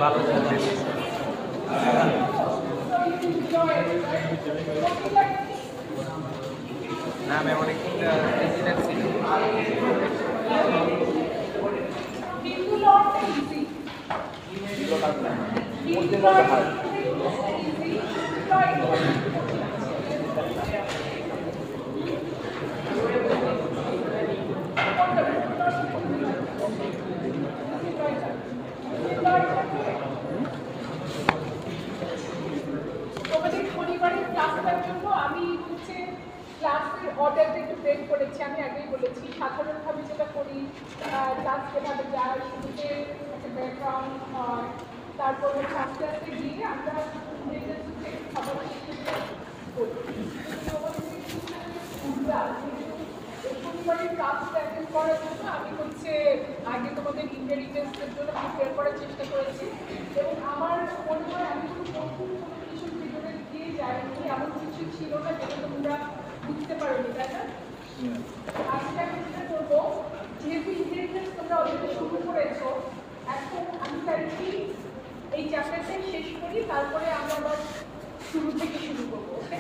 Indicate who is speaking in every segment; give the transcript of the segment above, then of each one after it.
Speaker 1: ভালো না ম্যাম অনেক রেজিস্ট্যান্স ছিল
Speaker 2: তোমাদের পরিবারের ক্লাসটার জন্য আমি হচ্ছে ক্লাসের অর্ডারটা একটু ব্রেক করেছি। আমি আগেই বলেছি সাধারণভাবে যেটা করি ক্লাস যেভাবে যায় শুরুতে একটা ব্যাকগ্রাউন্ড হয়, তারপর আস্তে আস্তে গিয়ে আমরা খবর পরিবারের ক্লাসটা অ্যাটেন্ড করার জন্য আমি হচ্ছে আগে তোমাদের ইন্টেলিজেন্সের জন্য প্রিপেয়ার করার চেষ্টা করেছি এবং আমার মনে হয় আমি কোনো কিছু ভিতরে দিয়ে যাইনি, এমন কিছু ছিল না যেটা তোমরা বুঝতে পারোনি, তাই না? আজকে আমি যেটা করবো, যেহেতু ইন্টেলিজেন্স তোমরা অলরেডি শুরু করেছো, এখন আমি চাইছি এই চ্যাপ্টারটা শেষ করি, তারপরে আমরা আবার শুরু থেকে শুরু করবো। ওকে,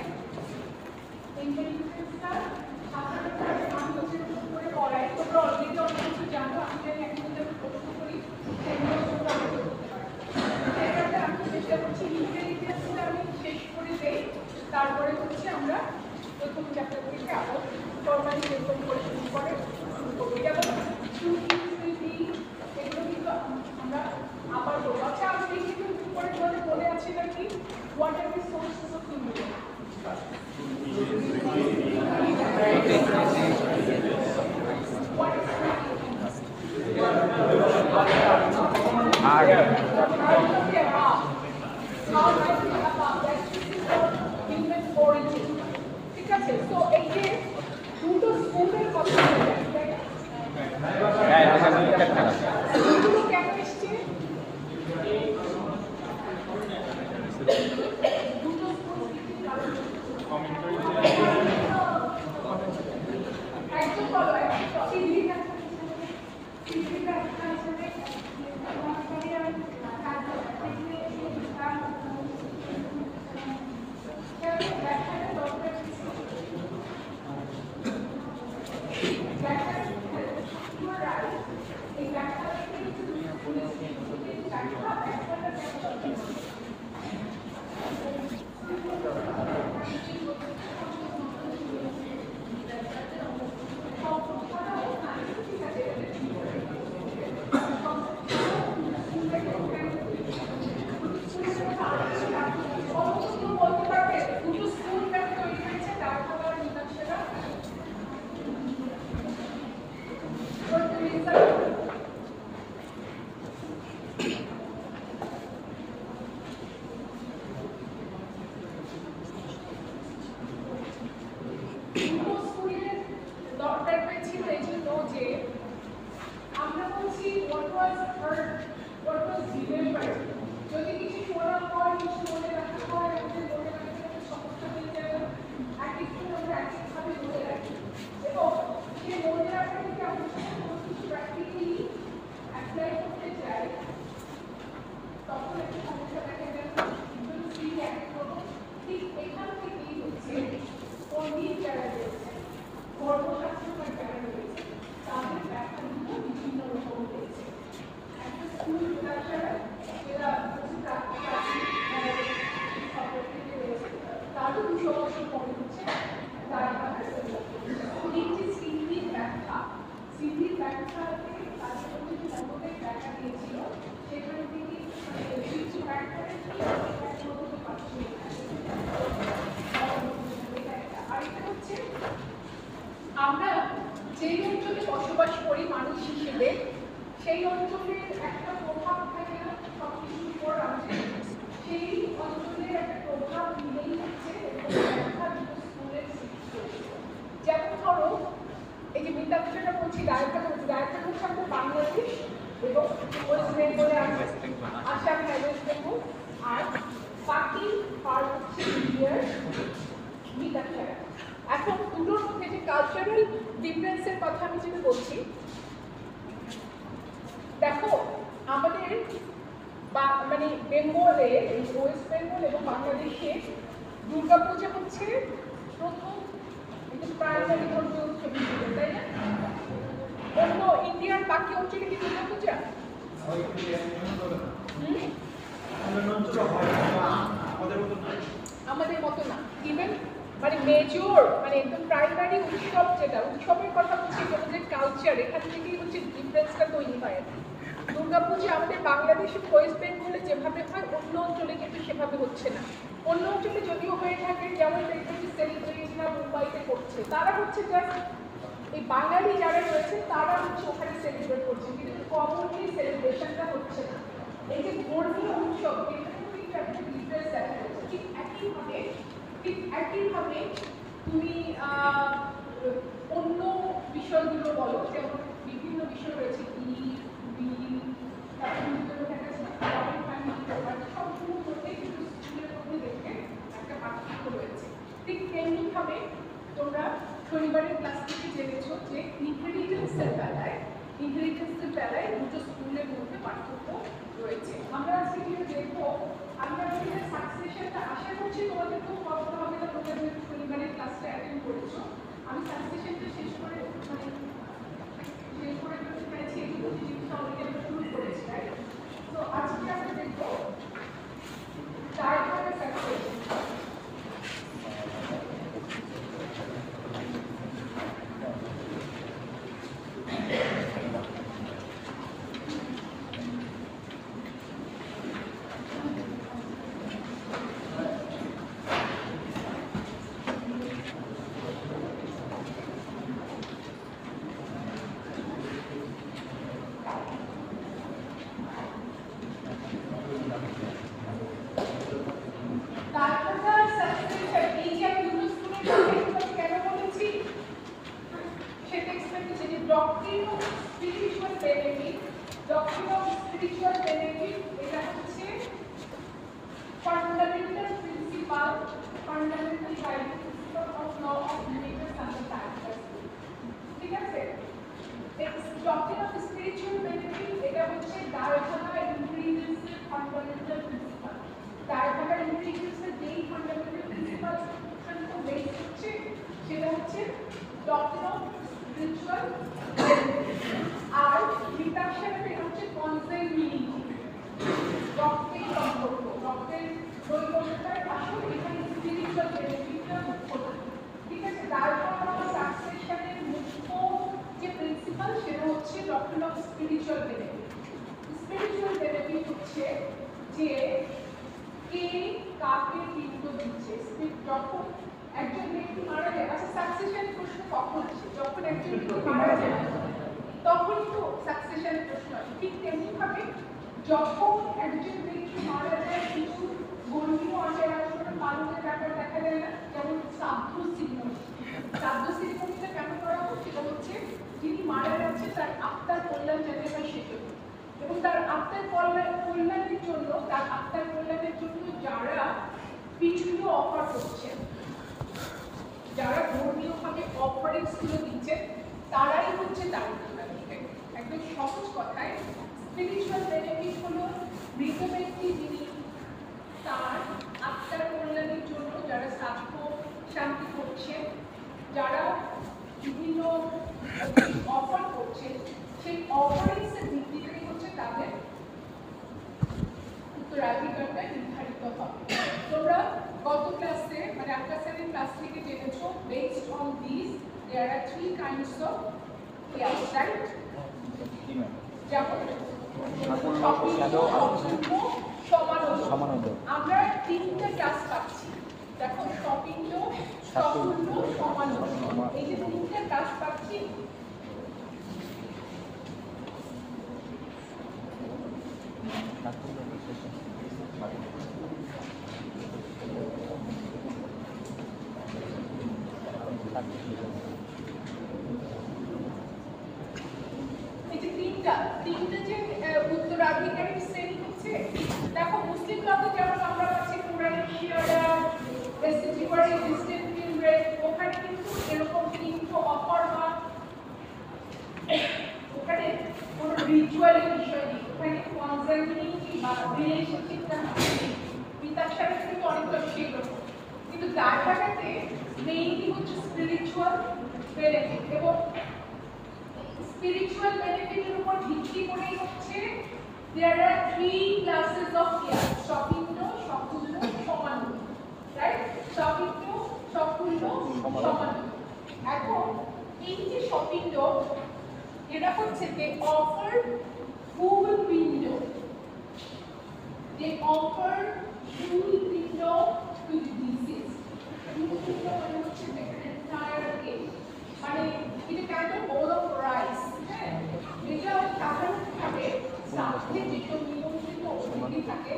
Speaker 2: ইন্টেলিজেন্সটা সাধারণভাবে আমি হচ্ছে করে পড়াই, তোমরা অলরেডি অনেক কিছু জানো, আমি জানি এখন যদি প্রশ্ন করি সেগুলো তোমরা আমি করতে পারি। সেটাতে আমি চেষ্টা করছি ইন্টেলিজেন্সটা আমি শেষ করে দেই, তারপরে হচ্ছে আমরা প্রথম চ্যাপ্টার থেকে আবার ফর্মালি যেরকম করে শুরু করে শুরু করবো। যেমন এগুলো কিন্তু আমরা আবার করবো। আচ্ছা, আমি দেখি কিন্তু উপরে তোমাদের বলে আছি নাকি what are the sources of India? ঠিক আছে, তো এই যে দুটো স্কুলের কথা কেন এসছে? একদম বলো, দরকার হয়েছিল এই জন্য যে আমরা বলছি what was heard, what was remembered। যদি কিছু শোনা হয়, কিছু মনে রাখা হয়, আমাদের মনে রাখতে একটা সমস্যা হয়ে যায়, এক একটু আমরা এক একভাবে মনে রাখি এবং সে মনে রাখা থেকে আমরা কোনো কিছু প্র্যাকটিক্যালি অ্যাপ্লাই করতে চাই, তখন একটা সমস্যা দেখা যায়। ঠিক এখান থেকেই হচ্ছে পণ্ডিত যারা রয়েছে, কর্মশাস্ত্রকার যারা রয়েছে, তাদের ব্যাখ্যাগুলো বিভিন্ন রকম রয়েছে। একটা স্কুল যারা তারও 200 বছর পরে হচ্ছে তারা একটি সিদ্ধির ব্যাখ্যা, সিদ্ধির ব্যাখ্যাতে তাদের মধ্যে যে মতভেদ দেখা দিয়েছিল সেখান থেকে কিছু ব্যাখ্যা হতে পারছে। আরেকটা হচ্ছে আমরা যেই অঞ্চলে বসবাস করি মানুষ হিসেবে, সেই অঞ্চলের একটা প্রভাব থাকে না সব কিছুর উপর, আমাদের সেই অঞ্চলের একটা প্রভাব মিলেই হচ্ছে স্কুলের সৃষ্টি। যেমন ধরো এই যে বিদ্যাপীঠটা বলছি, গায়কটা হচ্ছে আমাদের বাংলাদেশ এবং ওয়েস্ট বেঙ্গলে আসাম, ওয়েস্ট বেঙ্গল, আর বাকি পার্ট হচ্ছে ইন্ডিয়ার বিদ্যাপীঠ। এখন দুটোর মধ্যে যে কালচারাল ডিফারেন্সের কথা আমি যেটা বলছি, দেখো আমাদের মানে বেঙ্গলে, ওয়েস্ট বেঙ্গল এবং বাংলাদেশে দুর্গাপূজা হচ্ছে প্রথম প্রাইমারি ধর্মীয় উৎসব হিসেবে, তাই না? অন্য ইন্ডিয়ার বাকি অঞ্চলে কি দুর্গাপূজা? আমাদের মতো না। ইভেন মানে মেজর মানে একদম প্রাইমারি উৎসব, যেটা উৎসবের কথা বলছি, যে কালচার, এখান থেকেই হচ্ছে ডিফারেন্সটা তৈরি হয়। দুর্গাপূজা আমাদের বাংলাদেশে ওয়েস্ট বেঙ্গলে যেভাবে হয় অন্য অঞ্চলে কিন্তু সেভাবে হচ্ছে না। অন্য অঞ্চলে যদিও হয়ে থাকে, যেমন দেখবেন যে সেলিব্রিটিরা মুম্বাইতে করছে, তারা হচ্ছে জাস্ট এই বাঙালি যারা রয়েছে তারা হচ্ছে ওখানে সেলিব্রেট করছে, কিন্তু কমনলি সেলিব্রেশনটা হচ্ছে না। এই যে ধর্মীয় উৎসব, এখানে কিন্তু একটা ডিফারেন্স দেখা যাচ্ছে। ঠিক একইভাবে তুমি অন্য বিষয়গুলো বলো, যেমন বিভিন্ন বিষয় রয়েছে, সবগুলোর মধ্যে কিন্তু স্কুলের মধ্যে দেখে একটা পার্থক্য রয়েছে। ঠিক তেমনিভাবে তোমরা শনিবারের ক্লাস থেকে জেনেছো যে ইন্টেলিজেন্সের বেলায় দুটো স্কুলের মধ্যে পার্থক্য রয়েছে। আমরা আজকে যেটা দেখবো, আমরা যদি সাকসেশনটা আশা করছি তোমাদের খুব কষ্ট হবে না, তোমরা যেহেতু শনিবারের ক্লাসটা অ্যাটেন্ড করেছো। আমি সাকসেশনটা শেষ করে ফেলতে চাইছি, এই দুটো জিনিসটা অলরেডি আমরা শুরু করেছি, রাইট? তো আজকে আমরা দেখবো ডায়াগ্রামের সাকসেশন। যারা ধর্মীয়ভাবে অফারিংসগুলো দিচ্ছেন তারাই হচ্ছে দারিদ্র। একদম সহজ কথায় স্পিরিচুয়াল বেনিফিট হলো মৃত ব্যক্তি যিনি তার আত্মার কল্যাণের জন্য যারা সাক্ষ্য শান্তি করছেন, যারা বিভিন্ন অফার করছেন, সেই অফারিংসের ভিত্তিতেই হচ্ছে তাদের উত্তরাধিকারটা নির্ধারিত হবে। তোমরা গত ক্লাসে মানে আফটার 7 ক্লাস থেকে জেনেছো based on this there are 3 kinds of heirs, right? যেমন সমানোদয়। আমরা 3টা ক্লাস পাচ্ছি, দেখো সপিণ্ড, সতুল্য, সমানোদয়, এই যে 3টা ক্লাস পাচ্ছি। এই যে তিনটা যে উত্তরাধিকারী শ্রেণী হচ্ছে, দেখো মুসলিম মতে যেমন আমরা পাচ্ছি কোরআনিক শিয়ারা, রেসিডিউয়ারি ডিসটেন্ট রেট, ওখানে কিন্তু এরকম কিন্তু অফার বা ওখানে কোনো রিচুয়ালের বিষয় নেই। এখানে কনজারভেটিভ বা রিলেশনশিপটা বিতার সাথে কিন্তু অনেকটা সেই রকম, কিন্তু ডায়াটাতে মেইনলি হচ্ছে স্পিরিচুয়াল বেনিফিট, এবং স্পিরিচুয়াল বেনিফিটের উপর ভিত্তি করেই হচ্ছে there are three classes of care: সপিণ্ড, সকুল্য, সমান্য, রাইট? সপিণ্ড, সকুল্য, সমান্য। এখন এই যে সপিণ্ড, এটা হচ্ছে they offer full window, they offer full window to the disease. full window মানে হচ্ছে the entire case, মানে এটা kind of bowl of rice, হ্যাঁ? এটা সাধারণভাবে সাথে যেসব নিয়ন্ত্রিত ওষুধই থাকে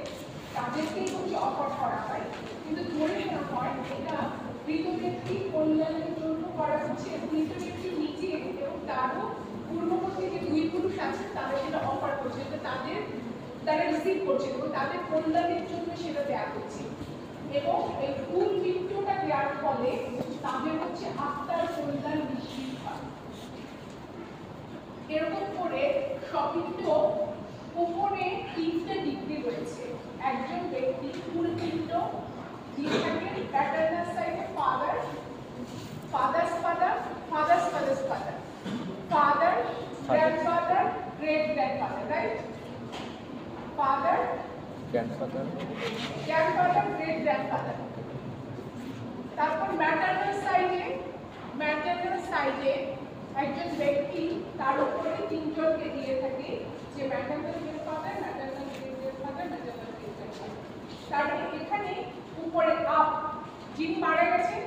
Speaker 2: তাদেরকেই হচ্ছে অফার করা হয়, কিন্তু ধরে নেওয়া হয় এটা মৃতব্যক্তি কল্যাণের জন্য করা হচ্ছে। মৃতব্যক্তি নিজে এবং তারও পূর্ববর্তী যে দুই পুরুষ আছে তারা সেটা অফার করছে, তারা রিসিভ করছে এবং তাদের কল্যাণের জন্য সেটা দেওয়া হচ্ছে, এবং এই ফুল মৃত্যুটা দেওয়ার ফলে তাদের হচ্ছে আত্মার কল্যাণ নিশ্চিত হয়। এরকম করে সপিণ্ড উপরে 3টে ডিগ্রি রয়েছে। একজন ব্যক্তি ফুল পিণ্ড দিয়ে থাকেন প্যাটার্নাল সাইডে father, father's father, father's father's father, father, grandfather, great grandfather, right? Father,
Speaker 1: grandfather,
Speaker 2: grandfather, great grandfather. তারপর ম্যাটার্নাল সাইডে একজন ব্যক্তি তার উপরে 3জনকে দিয়ে থাকে, যে maternal grandfather, maternal great grandfather, maternal great grandfather. তারপরে এখানে উপরে আপ যিনি মারা গেছেন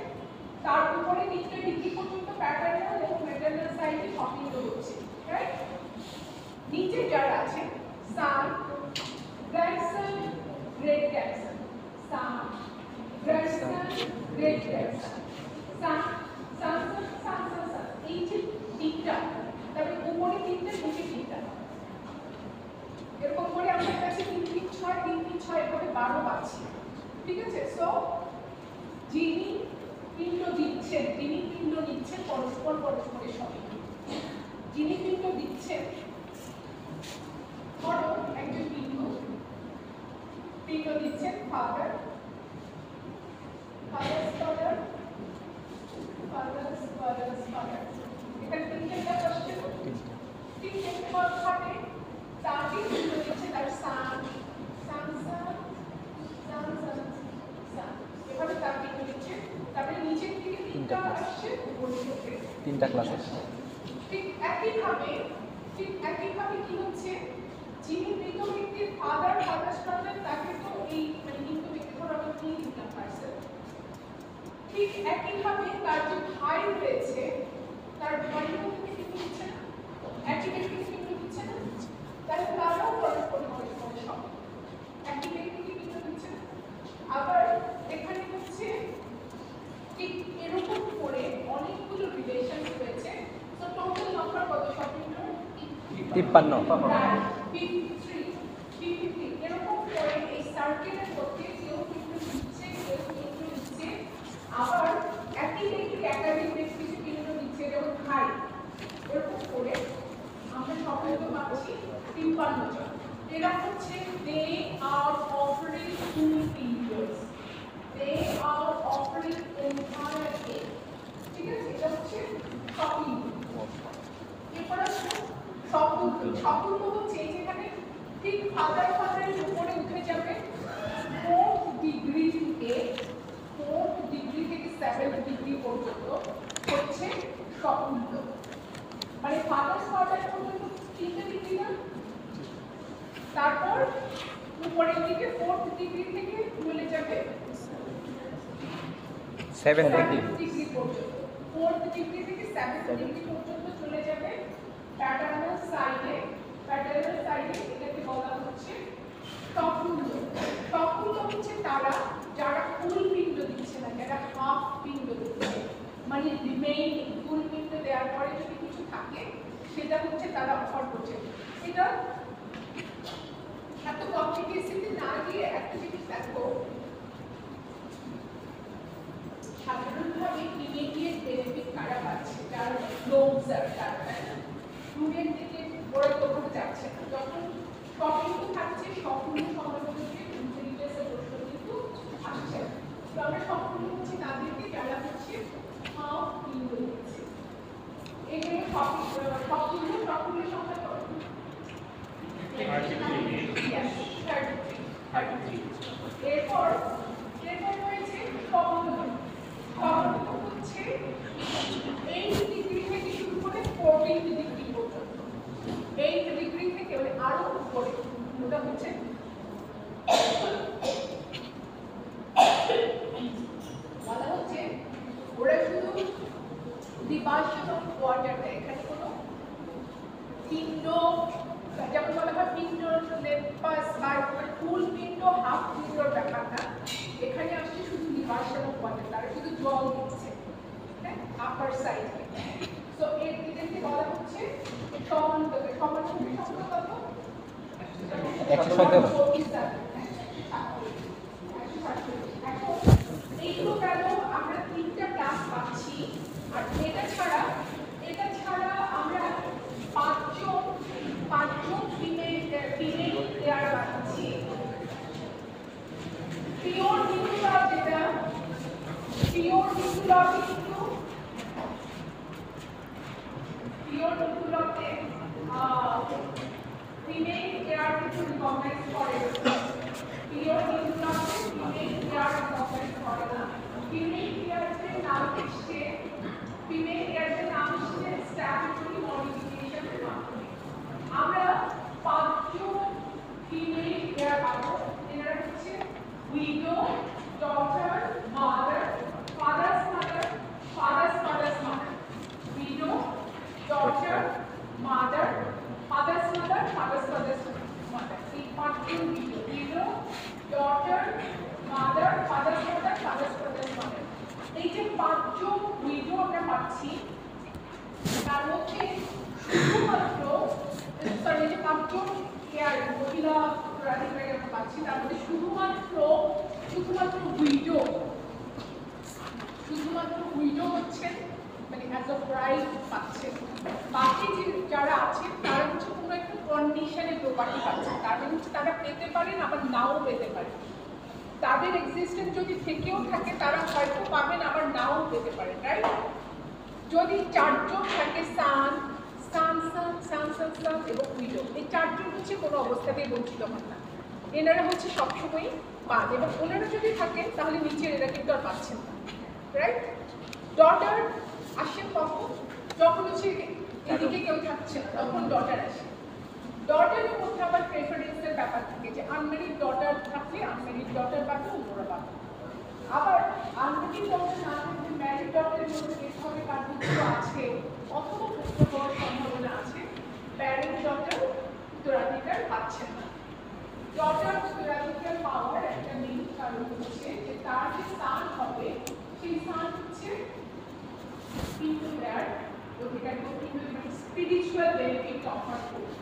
Speaker 2: তার উপরে 3টে ডিগ্রি পর্যন্ত প্যাটার্নাল এবং ম্যাটার্নাল সাইডে সপিণ্ড হচ্ছে, রাইট? নিচে যারা আছেন সান, গ্র্যান্ডসন, গ্রেট গ্র্যান্ডসন, সান, গ্র্যান্ডসন, গ্রেট গ্র্যান্ডসন, সান, সানসন, সানসন, সান, এই যে 3টা, তারপরে উপরে 3টে, নিচে 3টা, এরকম করে আমাদের কাছে 3 3 6 3 3 6 এভাবে 12 পাচ্ছি, ঠিক আছে? সো যিনি পিণ্ড দিচ্ছেন, তিনি পিণ্ড নিচ্ছেন পরস্পরের সঙ্গে, যিনি পিণ্ড দিচ্ছেন, ধরো একজন পিণ্ড দিচ্ছেন father, father's father, father's father's father, এখানে 3টা আসছে না? 3টে পদ থাকে, তাকে পিণ্ড দিচ্ছে তার সান, সান সান, সান সান সান, এভাবে তার পিণ্ড দিচ্ছে। তারপরে নিচের দিকে 3টা আসছে, উপরে
Speaker 1: 3টা ক্লাস আছে।
Speaker 2: ঠিক একইভাবে কি হচ্ছে, যিনি মৃত ব্যক্তির ফাদার, ফাদার্স ফাদার, তাকে তো এই মানে মৃত ব্যক্তি ধর আমরা কি দিলাম পার্সন, ঠিক একইভাবে তার যে ভাই রয়েছে তার ভাইও কিন্তু কিন্তু দিচ্ছে না, একই ব্যক্তিকে কিন্তু দিচ্ছে না, তাহলে তারাও পরস্পর সব একই ব্যক্তিকে কিন্তু দিচ্ছে না। আবার এখানে হচ্ছে ঠিক এরকম করে অনেকগুলো রিলেশন রয়েছে। তো টোটাল নাম্বার কত সপিণ্ড? 53 এরকম করে এই সার্কেলের মধ্যে কেউ কিন্তু দিচ্ছে, কেউ কিন্তু দিচ্ছে, আবার একই ব্যক্তি একাধিক ব্যক্তিকে কিন্তু দিচ্ছে, যেমন ভাই। এরকম করে আমরা সপিণ্ড পাচ্ছি 53 জন। এরা হচ্ছে they are offering full periods, they are offering entire day, ঠিক আছে? এটা হচ্ছে সপিণ্ড। এরপর সকুল্য হচ্ছে যেখানে ঠিক ফাদারের উপরে উঠে যাবে 4th ডিগ্রি থেকে 7th ডিগ্রি পর্যন্ত হচ্ছে সকুল্য, মানে ফাদার পর্যন্ত 3টে ডিগ্রি না, তারপর উপরের দিকে 4th ডিগ্রি থেকে চলে যাবে
Speaker 1: 7th
Speaker 2: ডিগ্রি পর্যন্ত, 4th ডিগ্রি থেকে 7th ডিগ্রি পর্যন্ত চলে যাবে প্যাটার্নাল সাইডে। এটাকে বলা হচ্ছে সকুল্য। সকুল্য হচ্ছে তারা যারা ফুল পিণ্ড দিচ্ছে না, যারা হাফ পিণ্ড দিচ্ছে, মানে রিমেইনিং ফুল পিণ্ড দেওয়ার পরে যদি কিছু থাকে সেটা হচ্ছে তারা অফার করছে। এটা এত কমপ্লিকেশনে না গিয়ে একটা জিনিস দেখো, সাধারণভাবে ইমিডিয়েট বেনিফিট কারা পাচ্ছে, যারা ক্লোজার, তারা স্টুডেন্ট থেকে ওরা কোথাও যাচ্ছে না, যখন Yes, 33. এরপর রয়েছে সমন্বয়। সমন্বয় হচ্ছে 8 ডিগ্রি থেকে শুরু করে 14 ডিগ্রি পর্যন্ত। 8 ডিগ্রি থেকে মানে আরো উপরে ওটা হচ্ছে বলা হচ্ছে ওরা শুধু ডিভার্সন অফ ওয়াটার দেয়, এখানে কোনো পিণ্ড যেমন বলা হয় পিণ্ড লেপাস বা ফুল পিণ্ড হাফ পিণ্ডর ব্যাপারটা এখানে আসছে শুধু ডিভার্সন অফ ওয়াটার, তারা শুধু জল দিচ্ছে হ্যাঁ আপার সাইড। সো এদেরকে বলা হচ্ছে সমান্তর কত
Speaker 1: 117।
Speaker 2: এইগুলো কেন আমরা 3টা ক্লাস পাচ্ছি, আর এটা ছাড়া আমরা 5জন ফিমেল প্লেয়ার পাচ্ছি। পিওর নিউক্লিয়ার যেটা পিওর নিউক্লিয়ার কিন্তু পিওর নিউক্লিয়ারতে ফিমেল প্লেয়ার কিন্তু রিকগনাইজ করে না। পিওর নিউক্লিয়ারতে ফিমেল প্লেয়ার রিকগনাইজ করে না। ফিমেল প্লেয়ারদের নাম এসছে স্ট্যাটিউটরি মডিফিকেশনের মাধ্যমে। আমরা 5জন ফিমেল প্লেয়ার পাবো, এনারা হচ্ছে widow, daughter, mother, father's mother, father's mother's mother. Widow, daughter, mother, father's mother, father's father's mother. এই 5জন widow, daughter, mother, father's mother, father's father's mother. এই যে 5জন উইডো আমরা পাচ্ছি তার মধ্যে শুধুমাত্র সরি যে 5জন কেয়ার মহিলা প্রাধিকারী আমরা পাচ্ছি তার মধ্যে শুধুমাত্র উইডো হচ্ছেন মানে অ্যাজ আ ব্রাইড পাচ্ছেন। বাকি যে যারা আছেন তারা হচ্ছে কোনো একটা কন্ডিশনে প্রপার্টি পাচ্ছেন, তার মানে হচ্ছে তারা পেতে পারেন আবার নাও পেতে পারেন। তাদের এক্সিস্টেন্স যদি থেকেও থাকে তারা হয়তো পাবেন আবার নাও পেতে পারেন, রাইট? যদি 4জন থাকে সান এবং উইডো, এই 4জন হচ্ছে কোনো অবস্থাতেই বঞ্চিত হন না, এনারা হচ্ছে সবসময়ই পান, এবং ওনারা যদি থাকেন তাহলে নিচের এরা কিন্তু আর পাচ্ছেন না, রাইট? ডটার আসেন কখন? যখন হচ্ছে এদিকে কেউ থাকছে না তখন ডটার আসে। ডটারের মধ্যে আবার প্রেফারেন্সের ব্যাপার থাকে যে আনমেরিড ডটার থাকলে আনমেরিড ডটার পাবে অন্যরা পাবে, আবার আনমেরিড ডটার না থাকলে ম্যারিড ডটারের মধ্যে যেভাবে কার্যক্রম আছে অথবা পুত্র হওয়ার সম্ভাবনা আছে, প্যারেন্ট ডটার উত্তরাধিকার পাচ্ছেন না। ডটার উত্তরাধিকার পাওয়ার একটা মেইন কারণ হচ্ছে যে তার যে স্থান হবে সেই স্থান হচ্ছে পিণ্ড দেয়ার অধিকার স্পিরিচুয়াল বেনিফিট অফার করবে।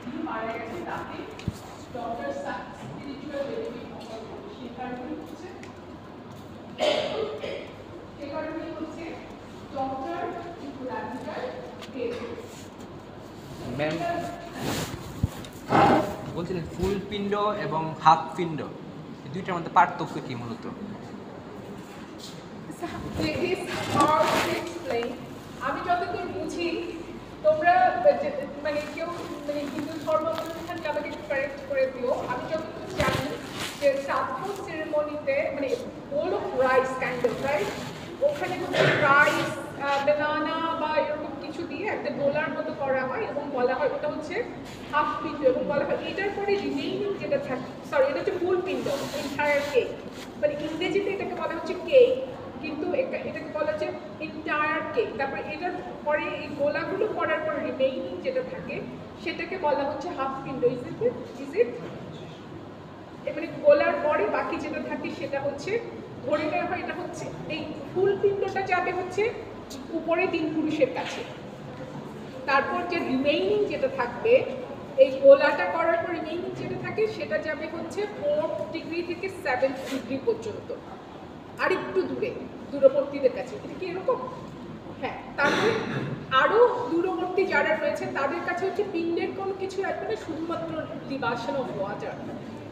Speaker 2: যিনি মারা গেছে তাকে ডটার স্পিরিচুয়াল বেনিফিট অফার করবে, সে কারণেই হচ্ছে ডটার উত্তরাধিকার দেবে।
Speaker 1: ম্যাম বলছিলেন ফুল পিণ্ড এবং হাফ পিণ্ড, এই দুইটার মধ্যে পার্থক্য কি মূলত?
Speaker 2: আমি যতদূর বুঝি, তোমরা মানে কেউ মানে হিন্দু ধর্মাবলম্বী আমাকে একটু কারেক্ট করে দিও, আমি যতদূর জানি যে শ্রাদ্ধ সেরেমনিতে মানে bowl of rice kind of right, ওখানে হচ্ছে রাইস বেনানা বা এরকম কিছু দিয়ে একটা গোলার মতো করা হয় এবং বলা হয় ওটা হচ্ছে হাফ পিণ্ড, এবং বলা হয় এটার পরে রিমেইনিং যেটা থাকে, সরি এটা হচ্ছে ফুল পিণ্ড এন্টায়ার কেক, মানে ইংরেজিতে এটাকে বলা হচ্ছে কেক কিন্তু এটাকে বলা হচ্ছে এন্টায়ার কেক। তারপরে এটার পরে এই গোলাগুলো করার পর রিমেইনিং যেটা থাকে সেটাকে বলা হচ্ছে হাফ পিণ্ড। ইজ ইট মানে গোলার পরে বাকি যেটা থাকে সেটা হচ্ছে ধরে নেওয়া হয় এটা হচ্ছে এই ফুল পিণ্ডটা যাবে হচ্ছে উপরে 3 পুরুষের কাছে, তারপর যে রিমেইনিং যেটা থাকবে এই গোলাটা করার পর রিমেইনিং যেটা থাকে সেটা যাবে হচ্ছে 4 ডিগ্রি থেকে 7 ডিগ্রি পর্যন্ত, আর একটু দূরবর্তীদের কাছে। এটা কি এরকম? হ্যাঁ, তারপরে আরও দূরবর্তী যারা রয়েছে তাদের কাছে হচ্ছে পিণ্ডের কোনো কিছু রাখবে না, শুধুমাত্র ডিভার্সন অফ ওয়াটার,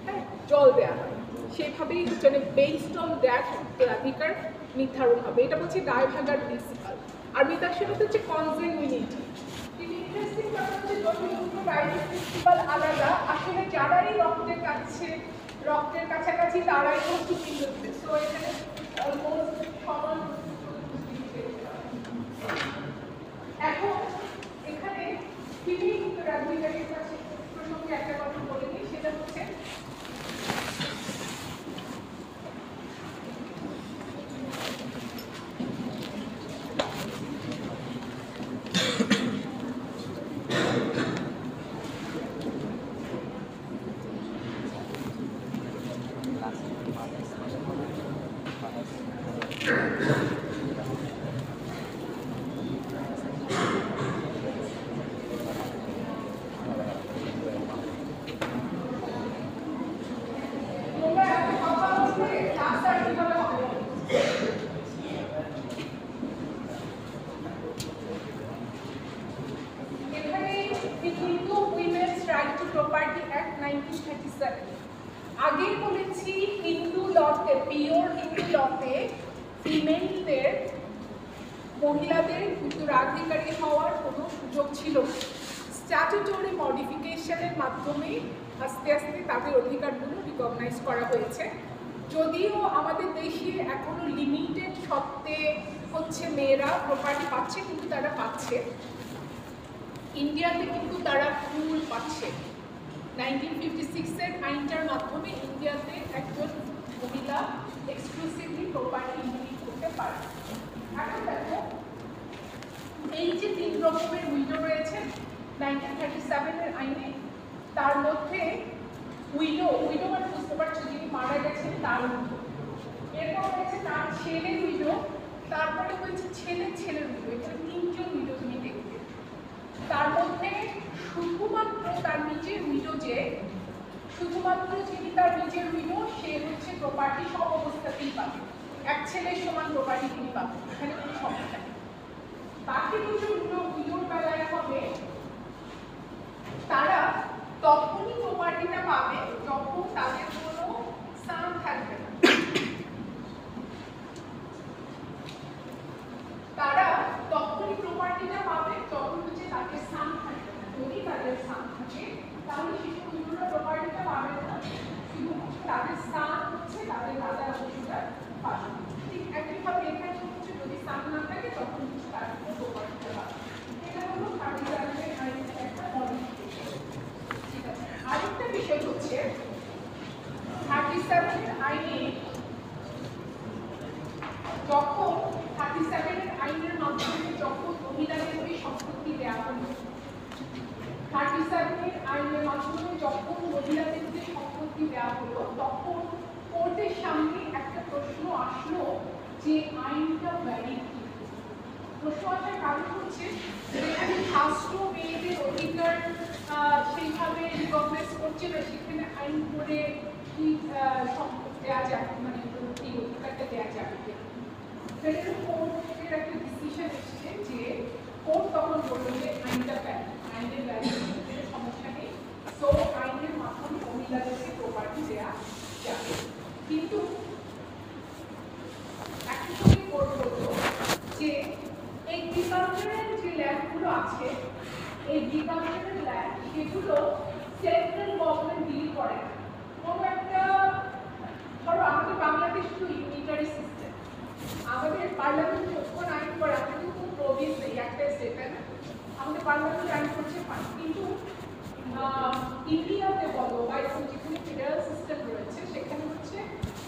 Speaker 2: হ্যাঁ জল দেওয়া হয়, সেভাবেই মানে বেসড অন দ্যাট উত্তরাধিকার নির্ধারণ হবে। এটা বলছে দায়ভাগার প্রিন্সিপাল। আর মিতাক্ষীর হচ্ছে কনজেনুইনিটি। ইন্টারেস্টিং ব্যাপার হচ্ছে যদি দুটো রাইট প্রিন্সিপাল আলাদা, আসলে যারাই রক্তের কাছাকাছি তারাই হচ্ছে পিণ্ড দিবে। সো এখানে অলমোস্ট সমান। এখন এখানে বিভিন্ন রাজনীতির কাছে প্রসঙ্গে একটা কথা বলে নিই, সেটা হচ্ছে আগে বলেছি হিন্দু লতে, পিওর হিন্দু লতে ফিমেলদের, মহিলাদের উত্তরাধিকারী হওয়ার কোনো সুযোগ ছিল না। স্ট্যাটুটরি মডিফিকেশনের মাধ্যমে আস্তে আস্তে তাদের অধিকারগুলো রিকগনাইজ করা হয়েছে। যদিও আমাদের দেশে এখনো লিমিটেড সত্ত্বে হচ্ছে মেয়েরা প্রপার্টি পাচ্ছে, কিন্তু তারা পাচ্ছে। ইন্ডিয়াতে কিন্তু তারা ফুল পাচ্ছে। 1956-এর আইনটার মাধ্যমে ইন্ডিয়াতে একজন মহিলা এক্সক্লুসিভলি প্রপার্টি ইনহেরিট করতে পারে। এখন দেখো, এই যে 3 রকমের উইডো রয়েছে 1937-এর আইনে, তার মধ্যে উইডো মানে বুঝতে পারছো, যিনি মারা গেছেন তার উইডো, এরপর হয়েছে তার ছেলের উইডো, তারপরে হয়েছে ছেলের উইডো। এখানে 3জন উইডো তুমি দেখবে। তার মধ্যে শুধুমাত্র তার নিজের উইডো, শুধুমাত্র যিনি তার নিজের উইডো, সে হচ্ছে প্রপার্টি সব অবস্থাতেই পাবে, এক ছেলের সমান প্রপার্টি তিনি পাবেন, এখানে কোনো সমস্যা নেই। বাকি দুটো উইডোর বেলায় হবে, তারা তখনই প্রপার্টিটা পাবে যখন তাদের কোনো সান থাকবে না। তারা তখনই প্রপার্টিটা পাবে যখন হচ্ছে তাদের সান থাকবে না। যদি তাদের সান থাকে তাহলে শিশুগুলোর প্রপার্টিটা পাবে না, শুধু তাদের সান হচ্ছে তাদের দাদা অংশটা পাবে। ঠিক একইভাবে এখানে হচ্ছে যদি সান না থাকে তখন হচ্ছে তার প্রপার্টিটা পাবে। এটা হলো 37-এর আইনের একটা মডিফিকেশন। ঠিক আছে, আরেকটা বিষয় হচ্ছে 37-এর আইনে যখন 37-এর আইনের মাধ্যমে যখন মহিলাদেরকে সম্পত্তি দেওয়া হলো, 37-এর আইনের মাধ্যমে যখন মহিলাদেরকে সম্পত্তি দেওয়া হলো, তখন কোর্টের সামনে একটা প্রশ্ন আসলো যে আইনটা ভ্যালিড কি। প্রশ্ন আসার কারণ হচ্ছে যেখানে শাস্ত্র মেয়েদের অধিকার সেইভাবে রিকগনাইজ করছে না, সেখানে আইন করে কি দেওয়া যাবে, মানে এই অধিকারটা দেওয়া যাবে। ফেডারেল কোর্টের একটা ডিসিশন এসেছে যে কোর্ট তখন বলল যে আইনটা ভ্যালিড, আইনের ভ্যালিড, সমস্যা নেই, সো আইনের মাধ্যমে মহিলাদেরকে প্রপার্টি দেওয়া যাবে। কিন্তু একই সঙ্গে কোর্ট বলল যে এগ্রিকালচারাল যে ল্যান্ডগুলো আছে, এগ্রিকালচারাল ল্যান্ড সেগুলো সেন্ট্রাল গভর্নমেন্ট ডিল করে না। কোনো একটা, ধরো আমাদের বাংলাদেশ তো ইউনিটারি সিস্টেম, আমাদের পার্লামেন্ট যখন আইন করে, আমাদের কোনো প্রভিন্স নেই, একটা স্টেট, তাই না? আমাদের পার্লামেন্ট আইন করছে ফাইন, কিন্তু ইন্ডিয়াতে বলো বা এরকম যেখানে ফেডারেল সিস্টেম রয়েছে সেখানে হচ্ছে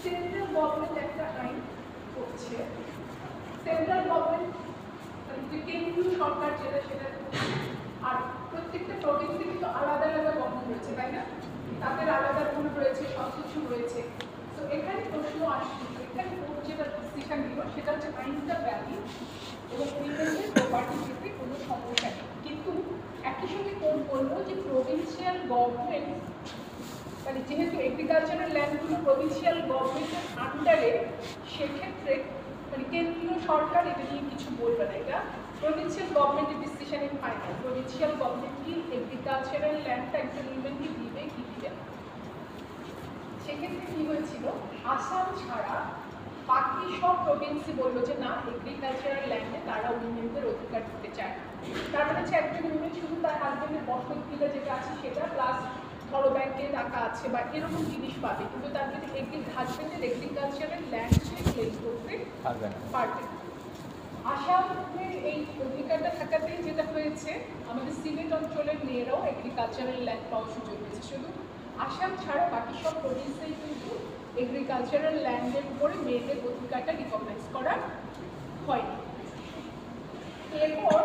Speaker 2: সেন্ট্রাল গভর্নমেন্ট একটা আইন করছে। সেন্ট্রাল গভর্নমেন্ট যে কেন্দ্রীয় সরকার যেটা, সেটা আর প্রত্যেকটা প্রভিন্সে কিন্তু আলাদা আলাদা গঠন রয়েছে, তাই না? তাদের আলাদা গুণ রয়েছে, সব কিছু রয়েছে। তো এখানে প্রশ্ন আসছে, এখানে কোর্ট যেটা ডিসিশন দিল সেটা হচ্ছে আইনটা ভ্যালিড এবং উইমেনদের প্রপার্টি পেতে কোনো সমস্যা নেই। কিন্তু একই সঙ্গে কোর্ট বললো যে প্রভিন্সিয়াল গভর্নমেন্ট, মানে যেহেতু এগ্রিকালচারাল ল্যান্ডগুলো প্রভিন্সিয়াল গভর্নমেন্টের আন্ডারে, সেক্ষেত্রে মানে কেন্দ্রীয় সরকার এটা নিয়ে কিছু বলবে না, এটা প্রভিন্সিয়াল গভর্নমেন্টের ডিসিশনের ফাইনাল। প্রভিন্সিয়াল গভর্নমেন্ট কি এগ্রিকালচারাল ল্যান্ডটা একজন উইমেনকে দিবে কি দিবে না। সেক্ষেত্রে কি হয়েছিল, আসাম ছাড়া বাকি সব প্রভিন্সই বললো যে না, এগ্রিকালচারাল ল্যান্ডে তারা উইমেনদের অধিকার দিতে চায় না। তার মানে হচ্ছে একজন উইমেন শুধু তার হাজবেন্ডের বসতভিটা যেটা আছে সেটা প্লাস ধরো ব্যাংকে টাকা আছে বা এরকম জিনিস পাবে, কিন্তু তার যদি হাজবেন্ডের এগ্রিকালচারাল ল্যান্ড সে ক্লেম করতে পারবে না। আসামের এই অধিকারটা থাকাতেই যেটা হয়েছে আমাদের সিলেট অঞ্চলের মেয়েরাও এগ্রিকালচারাল ল্যান্ড পাওয়ার সুযোগ পেয়েছে। শুধু আসাম ছাড়া বাকি সব প্রভিন্সেই কিন্তু এগ্রিকালচারাল ল্যান্ডের উপরে মেয়েদের অধিকারটা রিকগনাইজ করা হয়নি। এরপর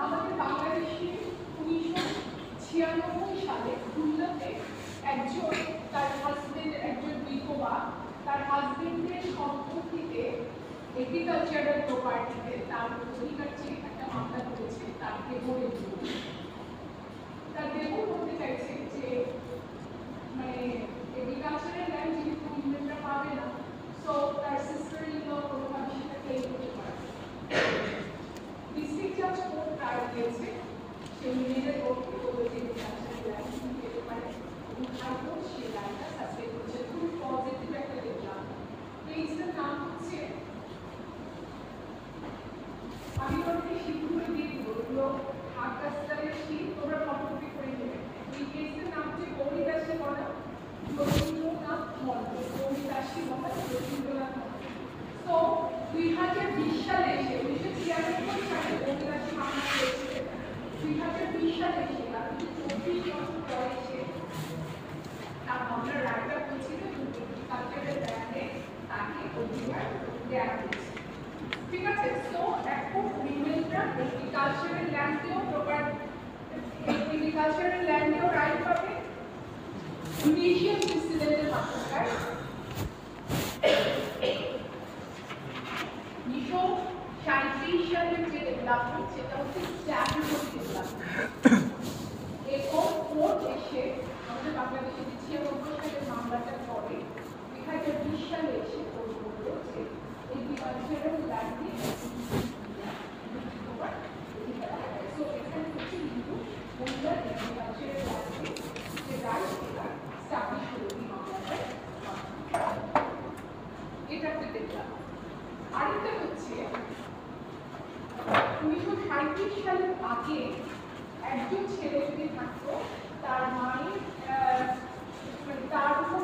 Speaker 2: আমাদের বাংলাদেশে 1996 সালে খুলনাতে একজন তার হাজবেন্ডের একজন বিধবা তার হাজবেন্ডের সম্পত্তিতে এগ্রিকালচারাল প্রপার্টিতে তার অধিকার চেয়ে একটা মামলা করেছে তার দেবরের জন্য। তার দেবর বলতে চাইছে যে মানে এগ্রিকালচারাল ল্যান্ড যেহেতু উইমেনরা পাবে না, সো তার সিস্টার ইন ল কোনোভাবে সেটা ক্লেম করতে পারে। ডিস্ট্রিক্ট জাজ কোর্ট রায় দিয়েছে সে উইমেনের পক্ষে বলেছে এগ্রিকালচারাল ল্যান্ড পেতে পারে এবং হাইকোর্ট সে রায়টা সাসপেন্ড করেছে। খুবই পজিটিভ একটা দেখলাম। কেসটার নাম হচ্ছে, আমি তোমাকে শীতগুলো দিয়ে দিব, এগুলো ঢাকা স্টাইলের শীত, তোমরা ফটোকপি করে নেবে। এই কেসের নাম হচ্ছে গৌরীদাসী বনা রবীন্দ্রনাথ মন্ডল, গৌরীদাসী বনা রবীন্দ্রনাথ মন্ডল। তো 2020 সালে এসে 1996 সালে গৌরীদাসী মামলা করেছিলেন। 2020 সালে এসে তার 24 বছর পরে এসে তার মামলার রায়টা বলছিল এগ্রিকালচারাল ল্যান্ডে তাকে অধিকার দেওয়া হয়েছে। ঠিক আছে, সো এখন উইমেনরা এগ্রিকালচারাল ল্যান্ডেও রাইট পাবে। জুডিশিয়াল প্রেসিডেন্টের মাধ্যমে 1937 সালের যে ডেভেলপমেন্ট সেটা হচ্ছে স্ট্যাটুটরি ডেভেলপমেন্ট। এরপর কোর্ট এসে আমাদের বাংলাদেশে 96 সালের মামলাটা করে 2020 সালে এসে কোর্ট বলল যে এগ্রিকালচারাল ল্যান্ডে সো এখানে হচ্ছে কিন্তু মহিলা এগ্রিকালচারাল ল্যান্ডে যে রাইট সেটা স্টাবলিশ করে এই মামলাটায়। এটা একটা দেখলাম। আরেকটা হচ্ছে 1937 সালের আগে একজন ছেলে যদি থাকতো তার মায়ের তার উপর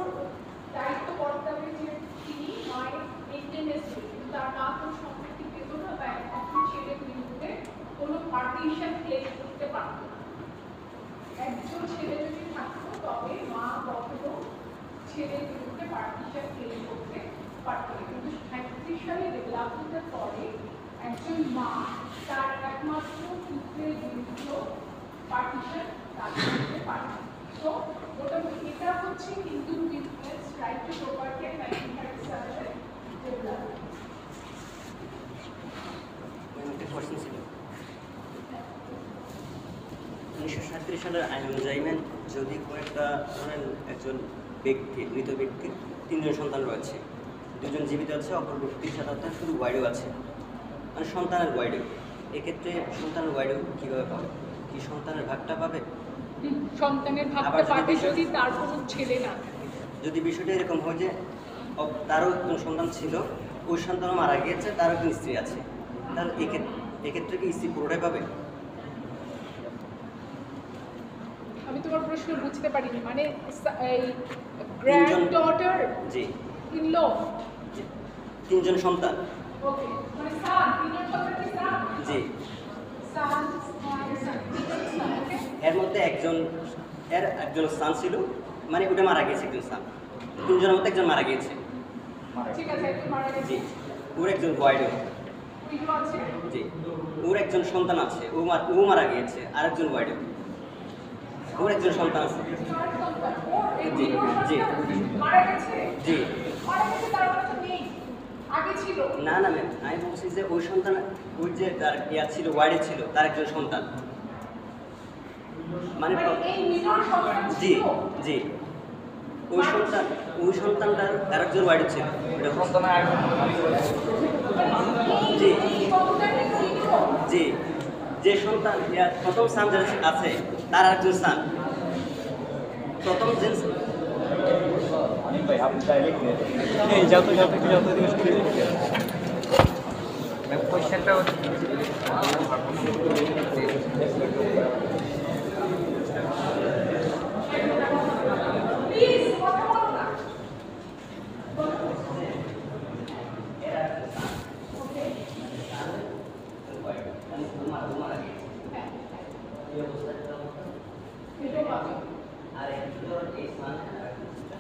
Speaker 2: দায়িত্ব কর্তব্যে যে তিনি মায়ের মেনটেনেন্স করতেন, তার মা কোনো সম্পত্তি পেত না বা একজন ছেলের বিরুদ্ধে কোনো পার্টিশন ক্লেম করতে পারত না। একজন ছেলে যদি থাকতো তবে মা কখনো ছেলের বিরুদ্ধে পার্টিশন ক্লেম করতে পারত না। কিন্তু 37 সালে ডেভেলপমেন্টের পরে একজন মা তার একমাত্র পুত্রের বিরুদ্ধে পার্টিশন দাবি করতে পারে। তো মোটামুটি এটা হচ্ছে Hindu women's right two property and 1937 development.
Speaker 3: Question ছিল 1937 সালের আইন অনুযায়ী যদি কোনো একটা ধরেন একজন ব্যক্তি মৃত ব্যক্তির 3জন সন্তান রয়েছে, 2জন জীবিত আছে, অপর ব্যক্তির সাথে শুধু ওয়াইডও আছে, মানে সন্তানের ওয়াইডও, এক্ষেত্রে সন্তানের ওয়াইডও কীভাবে পাবে? কি সন্তানের ভাগটা পাবে?
Speaker 2: সন্তানের ভাগটা পাবে যদি তার কোনো ছেলে না থাকে।
Speaker 3: যদি বিষয়টা এরকম হয় যে তারও একজন সন্তান ছিল, ওই সন্তানও মারা গিয়েছে, তারও একজন স্ত্রী আছে, তাহলে এক্ষেত্রে কি স্ত্রী পুরোটাই পাবে?
Speaker 2: আমি তোমার প্রশ্ন বুঝতে পারিনি, মানে এই গ্র্যান্ডডটার
Speaker 3: জি
Speaker 2: ইন ল
Speaker 3: 3জন সন্তান,
Speaker 2: ওকে, মানে সান 3জন সন্তান কি সান?
Speaker 3: জি
Speaker 2: সান ওকে,
Speaker 3: এর মধ্যে একজন সান ছিল, মানে ওটা মারা গেছে, একজন সান, 3জনের মধ্যে একজন মারা গিয়েছে,
Speaker 2: ঠিক আছে, একজন মারা গেছে,
Speaker 3: জি ওর একজন ওয়াইডও,
Speaker 2: ওইগুলো আছে,
Speaker 3: জি ওর একজন সন্তান আছে, ও মারা গিয়েছে, আরেকজন ওয়াইডও, ওর একজন সন্তান আছে,
Speaker 2: চার সন্তান, ও এই
Speaker 3: জি, জি।
Speaker 2: মারা গেছে,
Speaker 3: জি
Speaker 2: মারা গেছে, তার মানে তো নেই, আগে ছিল।
Speaker 3: না না ম্যাম, আমি বলছি যে ওই সন্তান, ওই যে তার ইয়া ছিল, ওয়াইডে ছিল, তার একজন সন্তান, মানে
Speaker 2: এই মিডল সন্তান
Speaker 3: জি
Speaker 2: ছিল,
Speaker 3: জি ওই সন্তানটার তার একজন ওয়াইডে ছিল, জি জি যে সন্তান প্রথম সান আছে তার একজন সান, প্রথম যে
Speaker 4: ভাই আপনি চাইলে এই যত দিবস করে
Speaker 1: কোয়েশ্চেনটা হচ্ছে
Speaker 2: প্লিজ কথা বলো না।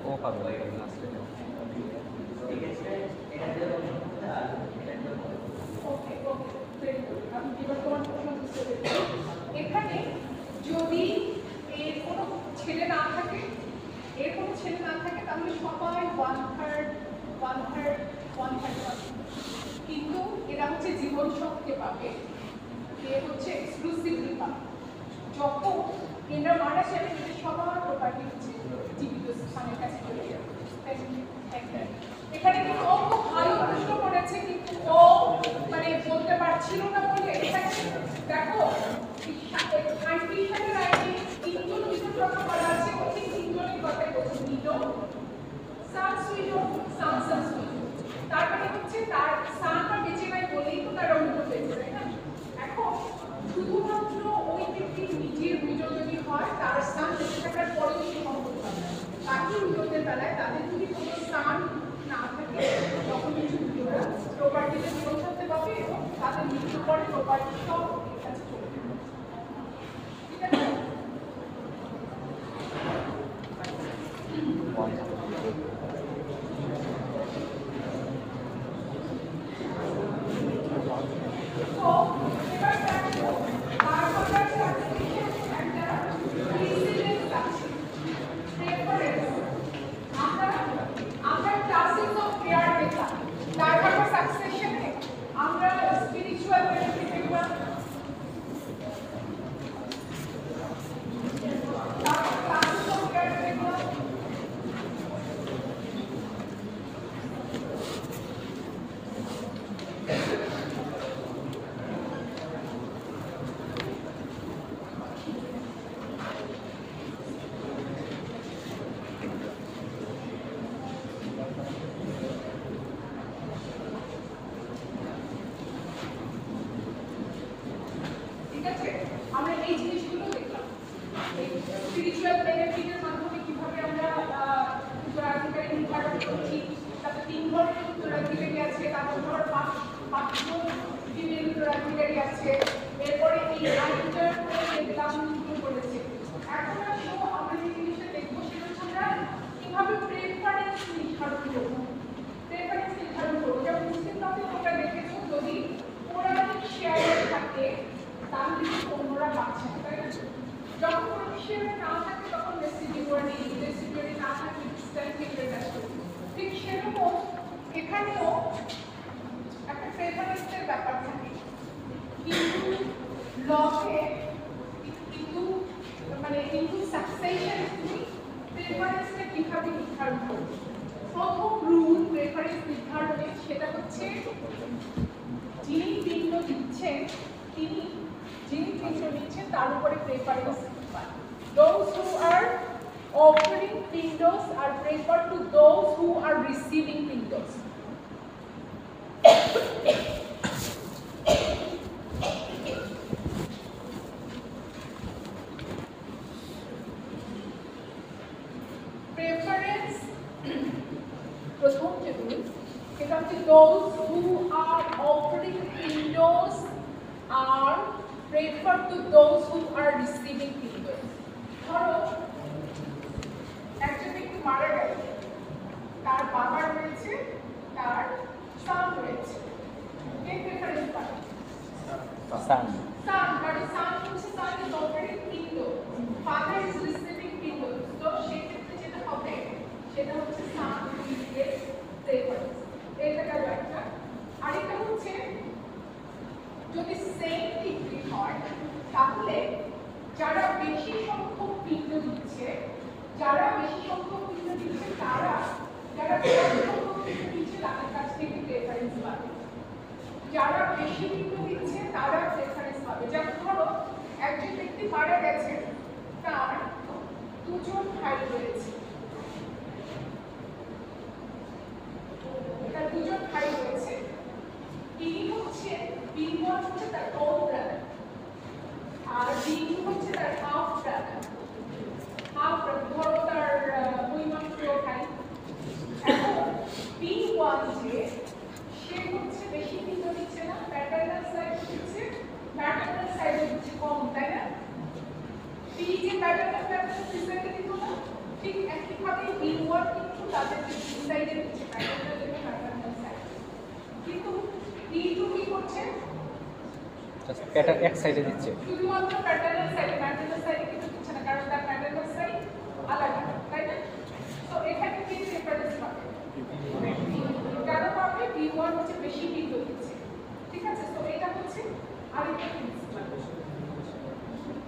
Speaker 1: ও পাবে
Speaker 2: এখানে যদি এর কোনো ছেলে না থাকে তাহলে সবাই 1/3 পাবে। কিন্তু এরা হচ্ছে জীবন শক্তি পাবে, এ হচ্ছে এক্সক্লুসিভলি পাবে। যখন এরা মারা যাবে এদের সবার প্রপার্টি হচ্ছে জীবিত স্থানের কাছে চলে যাবে। এখানে কিন্তু ও খুব ভালো প্রশ্ন করেছে, কিন্তু ও মানে বলতে পারছিল না বলে এখানে দেখো 35 সালের আইনে তিনজন বিশেষ কথা বলা আছে, ঠিক তিনজনের কথাই বলছে, নিটো সানসুইডো সানসুইডো। তারপরে হচ্ছে তার সানটা বেঁচে নাই বলেই তো তার অন্য পেয়েছে, তাই না? এখন শুধুমাত্র ওই ব্যক্তির নিজের উইডো যদি হয়, তার সান বেঁচে থাকার পরে যদি সম্ভব হয়, বাকি উইডোদের বেলায় তাদের যদি কোনো সান না থাকে তখন কিছু উইডোরা প্রপার্টিতে জীবন থাকতে পাবে এবং তাদের মৃত্যুর পরে প্রপার্টি সব ওদের কাছে চলে যাবে। ঠিক আছে? আমরা এই জিনিসগুলো দেখলাম, স্পিরিচুয়াল বেনিফিটের মাধ্যমে কিভাবে আমরা উত্তরাধিকারী নির্ধারণ করছি। তারপর 3 ধরনের উত্তরাধিকারী আছে, তারপর ধর 5জন ফিমেল উত্তরাধিকারী আছে। এরপরে এই আইনটার করে দেখলাম শুরু করেছে। এখন আসো আমরা যে জিনিসটা দেখবো সেটা হচ্ছে আমরা কিভাবে প্রেফারেন্স নির্ধারণ করবো। যেমন মুসলিম লতে তোমরা দেখেছো, যদি ওরা শেয়ার থাকে তাহলে কিন্তু অন্যরা পাচ্ছে না, তাই না? যখন কোনো শেয়ার না থাকে তখন রেসিপিওরি না থাকে ঠিক সেরকম এখানেও একটা প্রেফারেন্সের ব্যাপার থাকে, কিন্তু লতে কিন্তু সাকসেশনে তুমি প্রেফারেন্সটা কিভাবে নির্ধারণ করবে? প্রথম রুল প্রেফারেন্স নির্ধারণে সেটা হচ্ছে যিনি পিণ্ড দিচ্ছেন তার উপরে প্রেফারেন্স পায়। Those who are offering pindos are preferred to those who are receiving pindos. Preference প্রথম যে রুল সেটা হচ্ছে those who are offering pindos are preferred to those who are receiving pindos. ধরো একজন ব্যক্তি মারা গেল, তার বাবা রয়েছে, তার সান রয়েছে, কে প্রেফারেন্স পাবে?
Speaker 1: সান।
Speaker 2: মানে সান হচ্ছে সান ইজ অফারিং পিন্ডো, ফাদার ইজ রিসিভিং পিন্ডো। তো সেই ক্ষেত্রে যেটা হবে সেটা হচ্ছে সান ইজ প্রেফারেন্স। এটা গেল একটা। আরেকটা হচ্ছে যদি সেম ডিগ্রি হয় তাহলে যারা ঠিক একইভাবে B1 কিন্তু তাদের যে ইনসাইডে দিচ্ছে প্যাটার্নাল এবং ম্যাটারনাল সাইড, কিন্তু B2 কি করছে?
Speaker 1: জাস্ট প্যাটার্ন এক সাইডে দিচ্ছে।
Speaker 2: শুধুমাত্র প্যাটার্নাল সাইড, ম্যাটারনাল সাইডে কিন্তু দিচ্ছে না, কারণ তার প্যাটার্নাল সাইড আলাদা, তাই না? তো এখানে কি ডিফারেন্স পাবে? কেন পাবে? B1 হচ্ছে বেশি বিন্দু দিচ্ছে, ঠিক আছে? তো এটা হচ্ছে আরেকটা প্রিন্সিপাল।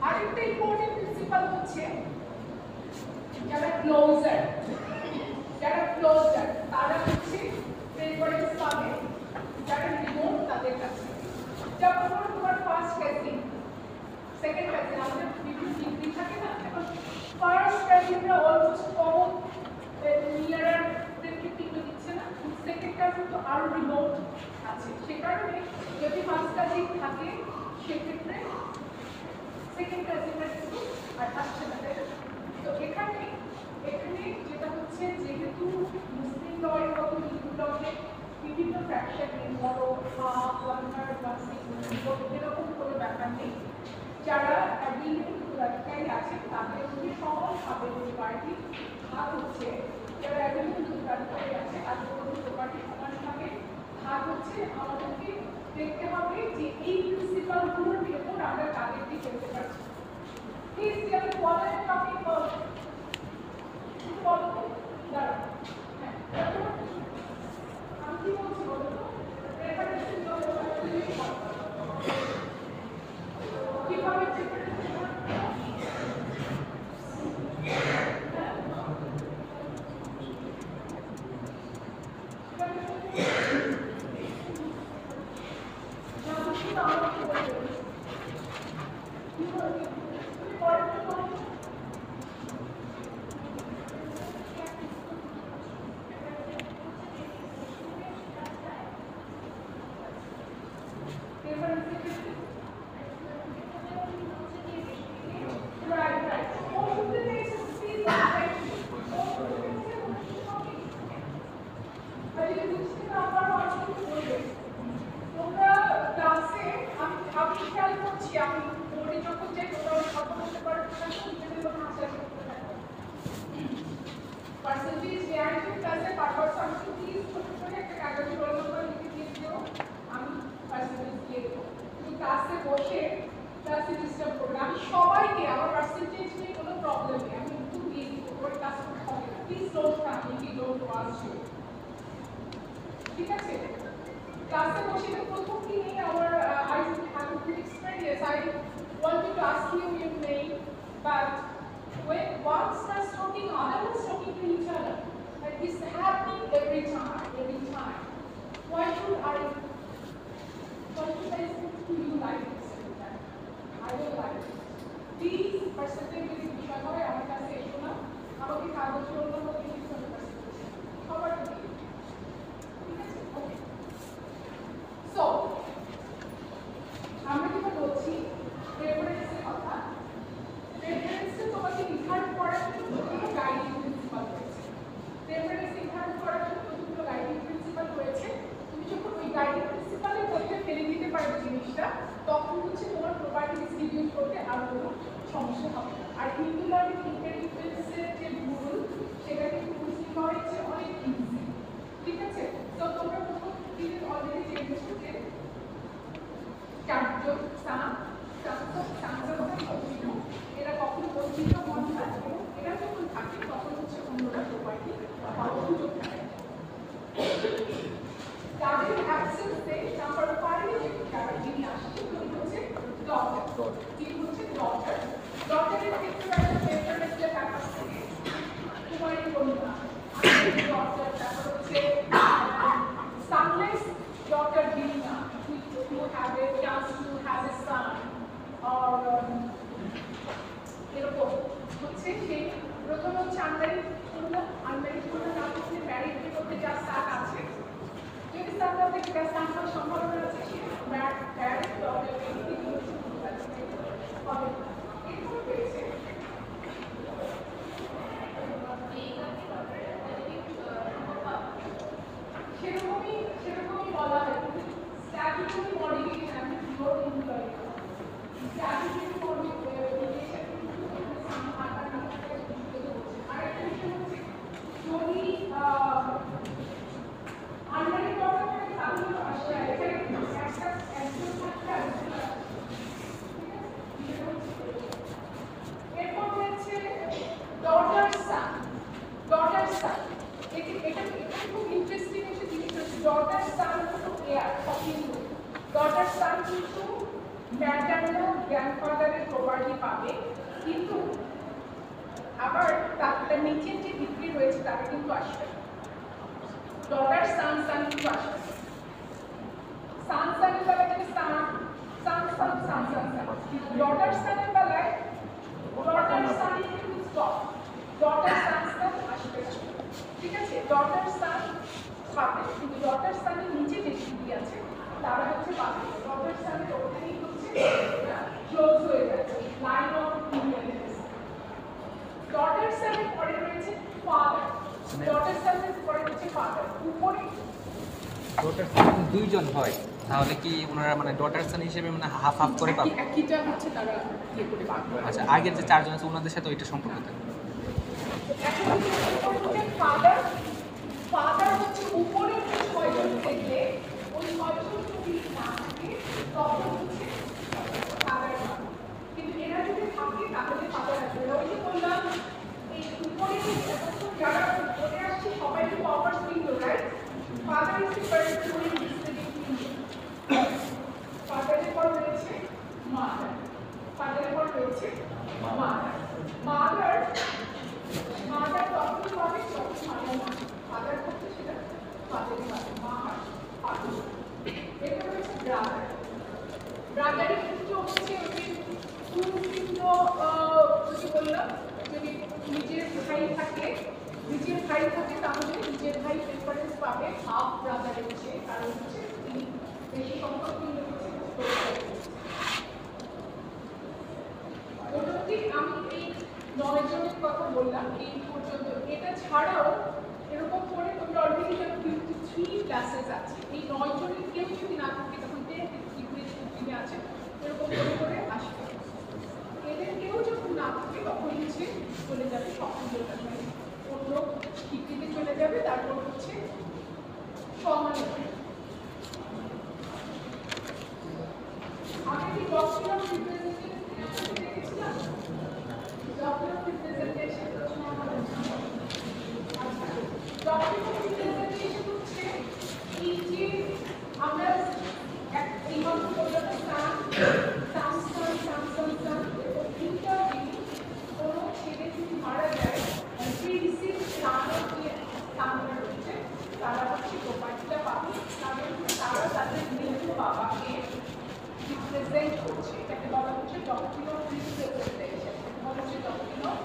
Speaker 2: আরেকটা ইম্পর্টেন্ট প্রিন্সিপাল হচ্ছে যারা ক্লোজার তারা হচ্ছে প্রেফারেন্স পাবে যারা রিমোট তাদের কাছে। যেমন ধরো তোমার ফার্স্ট কাজিন, সেকেন্ড কাজিন, আমাদের বিভিন্ন ডিগ্রি থাকে না, এখন ফার্স্ট কাজিনরা অলমোস্ট কমন নিয়ারার প্রেক্ষিতে দিচ্ছে না, সেকেন্ড কাজিন তো আরো রিমোট আছে, সে কারণে যদি ফার্স্ট কাজিন থাকে সেক্ষেত্রে সেকেন্ড কাজিনরা কিন্তু আর আসছে না, তাই না? তো এখানে যেটা হচ্ছে, যেহেতু মুসলিম লয়ের মতো হিন্দু লয়ে বিভিন্ন ফ্র্যাকশন নেই, বড় হাফ, 1/3, 1/6 এরকম কোনো ব্যাপার নেই, যারা অ্যাবিলিটি উত্তরাধিকারী আছে তাদের মধ্যে সমানভাবে প্রপার্টি ভাগ হচ্ছে, যারা অ্যাবিলিটি উত্তরাধিকারী আছে তাদের মধ্যে প্রপার্টি সমানভাবে ভাগ হচ্ছে। আমাদেরকে দেখতে হবে যে এই প্রিন্সিপালগুলোর ভেতর আমরা কাদেরকে করতে পারছি। Please tell me what I am talking about. আমি কি বলছি বলো তো? কিভাবে percentage reaction class এর পারপাস আমি প্লিজ ছোট করে একটা কাগজে রোল নাম্বার লিখে দিয়ে দিও, আমি পার্সেন্টেজ দিয়ে দেবো। তুমি ক্লাসে বসে ক্লাসে ডিস্টার্ব করবে, আমি সবাইকে আমার পার্সেন্টেজ নিয়ে কোনো প্রবলেম নেই, আমি একটু দিয়ে দিব, ওর ক্লাস করতে হবে না, please don't come if you don't want to, ঠিক আছে? ক্লাসে বসে প্রথম দিনই আমার I have a good experience. I wanted to ask you your name, but when one starts talking, other one's talking to each other. And it's happening every time. Why should I say to you like this every time? I don't like it. Please, percentage is বিষয় হয় আমার কাছে এসো না, আমাকে কাগজ করলো না, প্লিজ কোনো percentage সবার ঠিক আছে? ওকে, সো আমরা যেটা বলছি প্রেফারেন্সের কথা, প্রেফারেন্সে তোমাকে নির্ধারণ করার জন্য কতগুলো গাইডিং প্রিন্সিপাল রয়েছে। প্রেফারেন্স নির্ধারণ করার জন্য কতগুলো গাইডিং প্রিন্সিপাল রয়েছে। তুমি যখন ওই গাইডিং প্রিন্সিপালের মধ্যে ফেলে দিতে পারবে জিনিসটা, তখন হচ্ছে তোমার প্রপার্টি ডিস্ট্রিবিউট করতে আর কোনো সমস্যা হবে না। আর ইন্ডিভিজুয়াল ইন্টারডিপেন্ডেন্সের যে রুল, সেটা কিন্তু মুসলিম লয়ের চেয়ে অনেক ইজি, ঠিক আছে? তো তোমরা প্রথম দিনে অলরেডি জেনেছো যে চারজন এরা কখনো বঞ্চিত হন না, এবং এরা যখন থাকে তখন হচ্ছে অন্যরা প্রপার্টি পাওয়ার সুযোগ থাকে। তাদের অ্যাবসেন্সে নাম্বার 5 যারা যিনি আসছে তিনি হচ্ছে ডটার, ডটারের ক্ষেত্রে একটা প্রেফারেন্সের ব্যাপার থাকে, কুমারী কন্যা, ডটার, তারপর হচ্ছে sunless daughter Dina, who have a chance to have a son, or এরকম হচ্ছে সেই প্রথম হচ্ছে আনম্যারিড কন্যা না হচ্ছে ম্যারিড করতে যার সাথ আছে, যদি সাথ থেকে তার সাথ হওয়ার সম্ভাবনা আছে, সে ম্যারিড ডটার হবে। এরপর রয়েছে সেরকমই বলা হয়, স্ট্যাটুটরি মডিফিকেশন, আমি জোর দিতে পারি না, স্ট্যাটুটরি মডিফিকেশন কিন্তু আরেকটা ডটার সান কিন্তু ম্যাটারনাল গ্র্যান্ডফাদারের প্রপার্টি পাবে, কিন্তু আবার তার নিচের যে ডিগ্রি রয়েছে তারা কিন্তু আসবে ডটার সান সান কিন্তু আসবে সান সানের বেলায় কিন্তু সান সান সান সান সান সান ডটার সানের বেলায় ডটার সান কিন্তু স্টপ ডটার সান সান আসবে, ঠিক আছে? ডটার সান পাবে, কিন্তু ডটার সানের নিচে যে ডিগ্রি আছে তারা হচ্ছে পাবে ডটার সানের ওখানেই হচ্ছে ক্লোজ হয়ে যাচ্ছে লাইন অফ ইনহেরিটেন্স। ডটার সানের পরে রয়েছে ফাদার, ডটার সানের পরে হচ্ছে ফাদার, উপরে
Speaker 1: ডটার সান দুইজন হয় তাহলে কি ওনারা মানে ডটার সান হিসেবে মানে হাফ হাফ করে পাবে?
Speaker 2: একইটা হচ্ছে তারা ইয়ে করে ভাগ করে।
Speaker 1: আচ্ছা, আগের যে চারজন আছে ওনাদের সাথে ওইটা সম্পর্ক থাকে।
Speaker 2: এখন হচ্ছে ফাদার, ফাদার হচ্ছে উপরে যে ছয়জন থেকে ওই ছয়জন যদি না থাকে তখন হচ্ছে ফাদার, কিন্তু এরা যদি থাকে তাহলে ফাদার আসবে। ওই যে বললাম এই উপরে যারা বলে আসছে সবাই তো power speed right, father is the person who is deciding ফাদারের পর রয়েছে মাদার, ফাদারের পর রয়েছে মাদার, মাদার মাদার তখন পাবে যখন মাদার করতে সেটা ফাদারই পাবে, মা আর ফাদার। এটা হচ্ছে ব্রাদার, ব্রাদারের ক্ষেত্রে হচ্ছে ওই পুরুষিন্দ যদি বললাম যদি নিজের ভাই থাকে তাহলে নিজের ভাই প্রেফারেন্স পাবে হাফ ব্রাদারের চেয়ে, কারণ হচ্ছে তিনি বেশি সংখ্যক মোটামুটি আমি এই 9 জনের কথা বললাম এই পর্যন্ত। এটা ছাড়াও এরকম করে তোমরা অলরেডি যেন 53 ক্লাসেস আছে, এই 9 জনের কেউ যদি না থাকে তখন 10 ডিগ্রি স্কুটিনে আছে, এরকম করে আসবে। এদের কেউ যখন না থাকে তখন হচ্ছে চলে যাবে সক্রিয়তা, অন্য ডিগ্রিতে চলে যাবে, তারপর হচ্ছে সমান। আমি কি ডক্টর অফ রিপ্রেজেন্টেশন দেখেছিলাম, doctor of representation doctor of representation হচ্ছে এই যে আমরা এই মাত্র বললাম তিনটা জিনিস কোনো ছেলে যদি মারা যায় প্রিডিসিভ সামনে রয়েছে তারা হচ্ছে প্রপার্টিটা পাবে, কারণ তারা তাদের মৃত্যু বাবাকে রিপ্রেজেন্ট করছে, এটাকে বলা হচ্ছে ডক্ট্রিন অফ রিপ্রেজেন্টেশন, বলা হচ্ছে ডক্ট্রিন অফ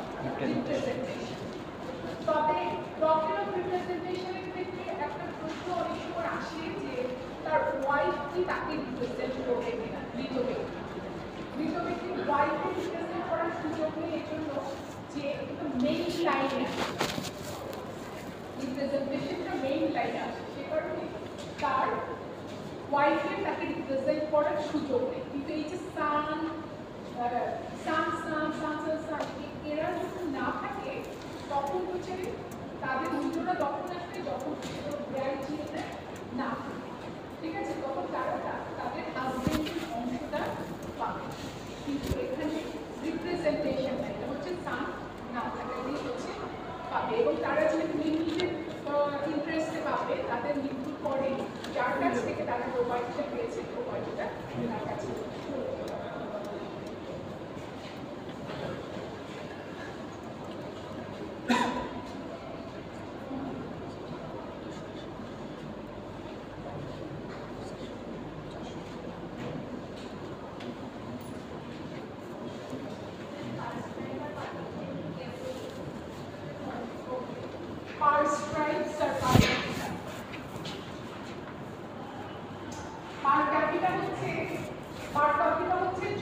Speaker 2: রিপ্রেজেন্টেশন। তবে ডক্ট্রিন অফ রিপ্রেজেন্টেশনের ক্ষেত্রে একটা প্রশ্ন অনেক সময় আসে যে তার ওয়াইফ কি তাকে রিপ্রেজেন্ট করবে কিনা, মৃত ব্যক্তির ওয়াইফকে রিপ্রেজেন্ট করার সুযোগ নেই, এই জন্য যে মেইন লাইনে রিপ্রেজেন্টেশনটা মেইন লাইনে আসে, সে কারণে তার ওয়াইফকে তাকে রিপ্রেজেন্ট করার সুযোগ নেই। কিন্তু এই যে সান এরা যখন না থাকে তখন হচ্ছে তাদের দুজনা তখন আসবে যখন গ্র্যান্ডচিল্ড্রেন না থাকে, ঠিক আছে? তখন তারা তাদের হাজবেন্ডের অংশটা পাবে, কিন্তু এখানে রিপ্রেজেন্টেশন এটা হচ্ছে সান না থাকাতেই হচ্ছে পাবে, এবং তারা যেহেতু লিমিটেড ইন্টারেস্টে পাবে তাদের মৃত্যুর পরে যার কাছ থেকে তারা প্রপার্টিটা পেয়েছে প্রপার্টিটা তার কাছে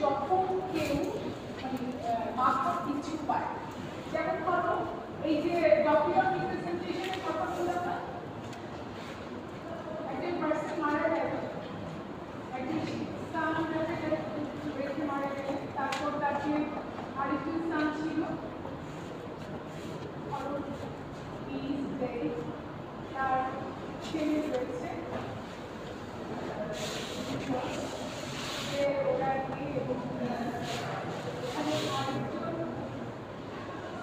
Speaker 2: যখন কেউ মাত্র কিছু পায়, যেমন ধরো এই যে ডক্টর অফ রিপ্রেজেন্টেশনের কথা বললাম না, একজন পার্সন মারা গেল, একজন স্থান রেখে মারা গেলেন, তারপর তাকে আরেকজন স্থান ছিল তার ছেলে রয়েছে ওরা গিয়ে এবং এখানে আরেকজন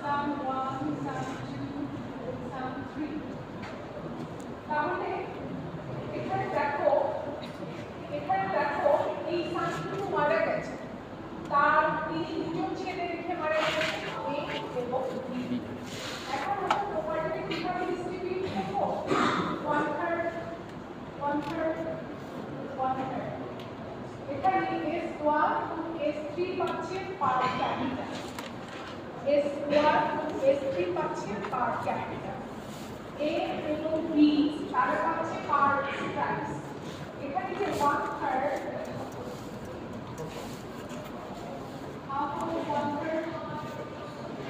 Speaker 2: সান 1 সান 2 সান 3, তাহলে এখানে দেখো এই সান কিন্তু মারা গেছে, তার তিনি দুজন ছেলে রেখে মারা গেছে, এ এবং বি। এখন আমরা প্রপার্টিকে কিভাবে ডিস্ট্রিবিউট করবো? 1/3 1/3 1/3। এখানে S1 S3 পাচ্ছে পার ক্যাপিটাল, S1 S3 পাচ্ছে পার ক্যাপিটাল, A এবং B তারা পাচ্ছে পার স্ট্রাইকস। এখানে যে 1/3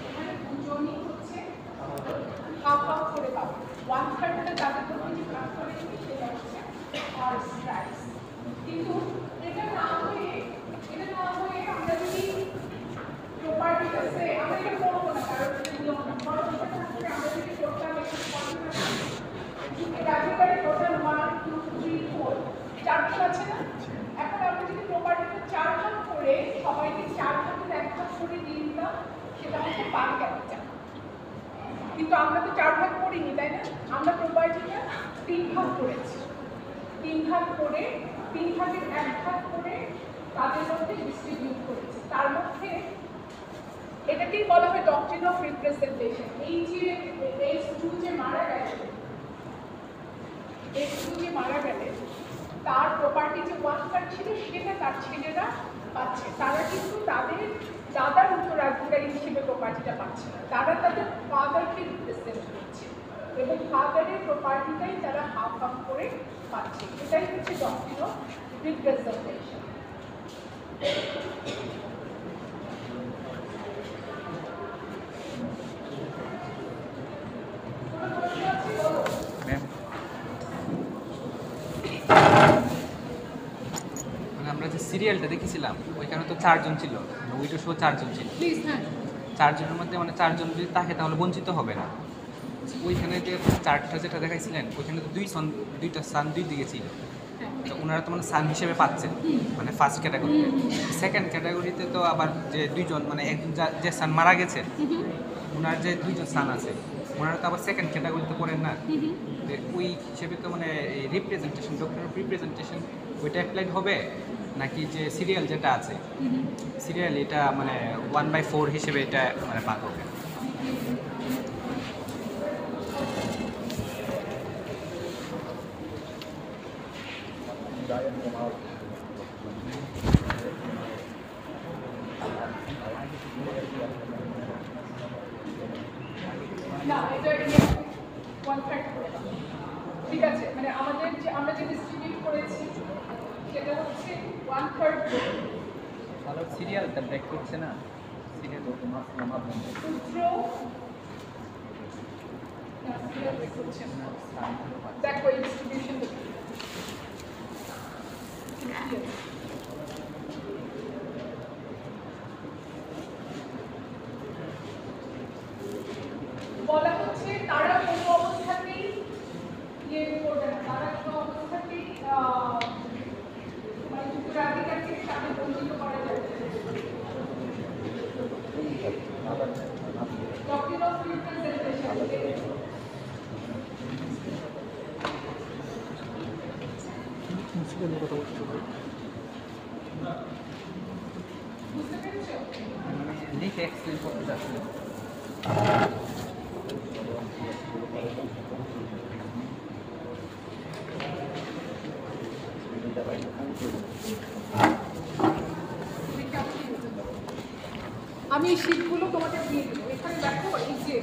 Speaker 2: এখানে দুজনই হচ্ছে হাফ হাফ করে পাবে। 1/3 তাদের মধ্যে যে ভাগ করে দিবে সেটা হচ্ছে পার স্ট্রাইকস। কিন্তু এটা না হয়ে আমরা যদি প্রপার্টিটা সে আমরা এটা করবো না, কারণ আমরা যদি টোটাল একেবারে টোটাল 1 2 3 4 চারজন আছে না, এখন আমরা যদি প্রপার্টিটা 4 ভাগ করে সবাইকে 4 ভাগের 1 ভাগ করে দিয়ে দিলাম, সেটা হচ্ছে পার ক্যাপিটাল। কিন্তু আমরা তো 4 ভাগ করিনি, তাই না? আমরা প্রপার্টিটা 3 ভাগ করেছি, 3 ভাগ করে 3 ভাগের 1 ভাগ করে তাদের মধ্যে ডিস্ট্রিবিউট করেছি। তার মধ্যে এটাকেই বলা হয় ডক্ট্রিন অফ রিপ্রেজেন্টেশন। এই যে S2 যে মারা গেলে তার প্রপার্টি যে 1/3 ছিল সেটা তার ছেলেরা পাচ্ছে। তারা কিন্তু তাদের দাদার উত্তরাধিকারী হিসেবে প্রপার্টিটা পাচ্ছে না, তারা তাদের ফাদারকে রিপ্রেজেন্ট করছে এবং ফাদারের প্রপার্টিটাই তারা হাফ হাফ করে পাচ্ছে। এটাই হচ্ছে ডক্ট্রিন অফ রিপ্রেজেন্টেশন।
Speaker 1: মানে আমরা যে সিরিয়ালটা দেখেছিলাম ওইখানে তো 4 জন ছিল, ওইটা শো 4 জন ছিল।
Speaker 2: প্লিজ। হ্যাঁ,
Speaker 1: 4 জনের মধ্যে মানে 4 জন যদি থাকে তাহলে বঞ্চিত হবে না। ওইখানে যে চারটা যেটা দেখাইছিলেন ওইখানে তো দুইটা সান দুই দিকে ছিল, তো ওনারা তো মানে সান হিসেবে পাচ্ছেন মানে ফার্স্ট ক্যাটাগরিতে। সেকেন্ড ক্যাটাগরিতে তো আবার যে দুইজন মানে একজন যে সান মারা গেছে ওনার যে দুইজন সান আছে ওনারা তো আবার সেকেন্ড ক্যাটাগরিতে পড়েন না। ওই হিসেবে তো মানে এই রিপ্রেজেন্টেশন ডক্টর রিপ্রেজেন্টেশন ওইটা অ্যাপ্লাইড হবে নাকি যে সিরিয়াল যেটা আছে সিরিয়াল এটা মানে 1/4 হিসেবে এটা মানে ভাগ হবে?
Speaker 2: না, এটা 1/3 করে দাও। ঠিক আছে, মানে আমরা যে ডিস্ট্রিবিউট করেছি সেটা হচ্ছে 1/3
Speaker 1: ভালো সিরিয়ালটা ব্রেক করছে না, সিরিয়াল
Speaker 2: সূত্র না, serial break করছে না। দেখো এই ডিস্ট্রিবিউশন বলা হচ্ছে তারা কোনো অবস্থাতেই ইয়ে করবে না, তারা কোনো অবস্থাতেই মানে উত্তরাধিকারকে সাথে বঞ্চিত করা যাবে না। ডক্ট্রিন অফ রিপ্রেজেন্টেশন বুঝতে পেরেছো?
Speaker 1: লিখে এক্সপ্লেন করতে চাচ্ছি।
Speaker 2: আমি এই শীটগুলো তোমাকে দিয়ে দেবো। এখানে দেখো এই যে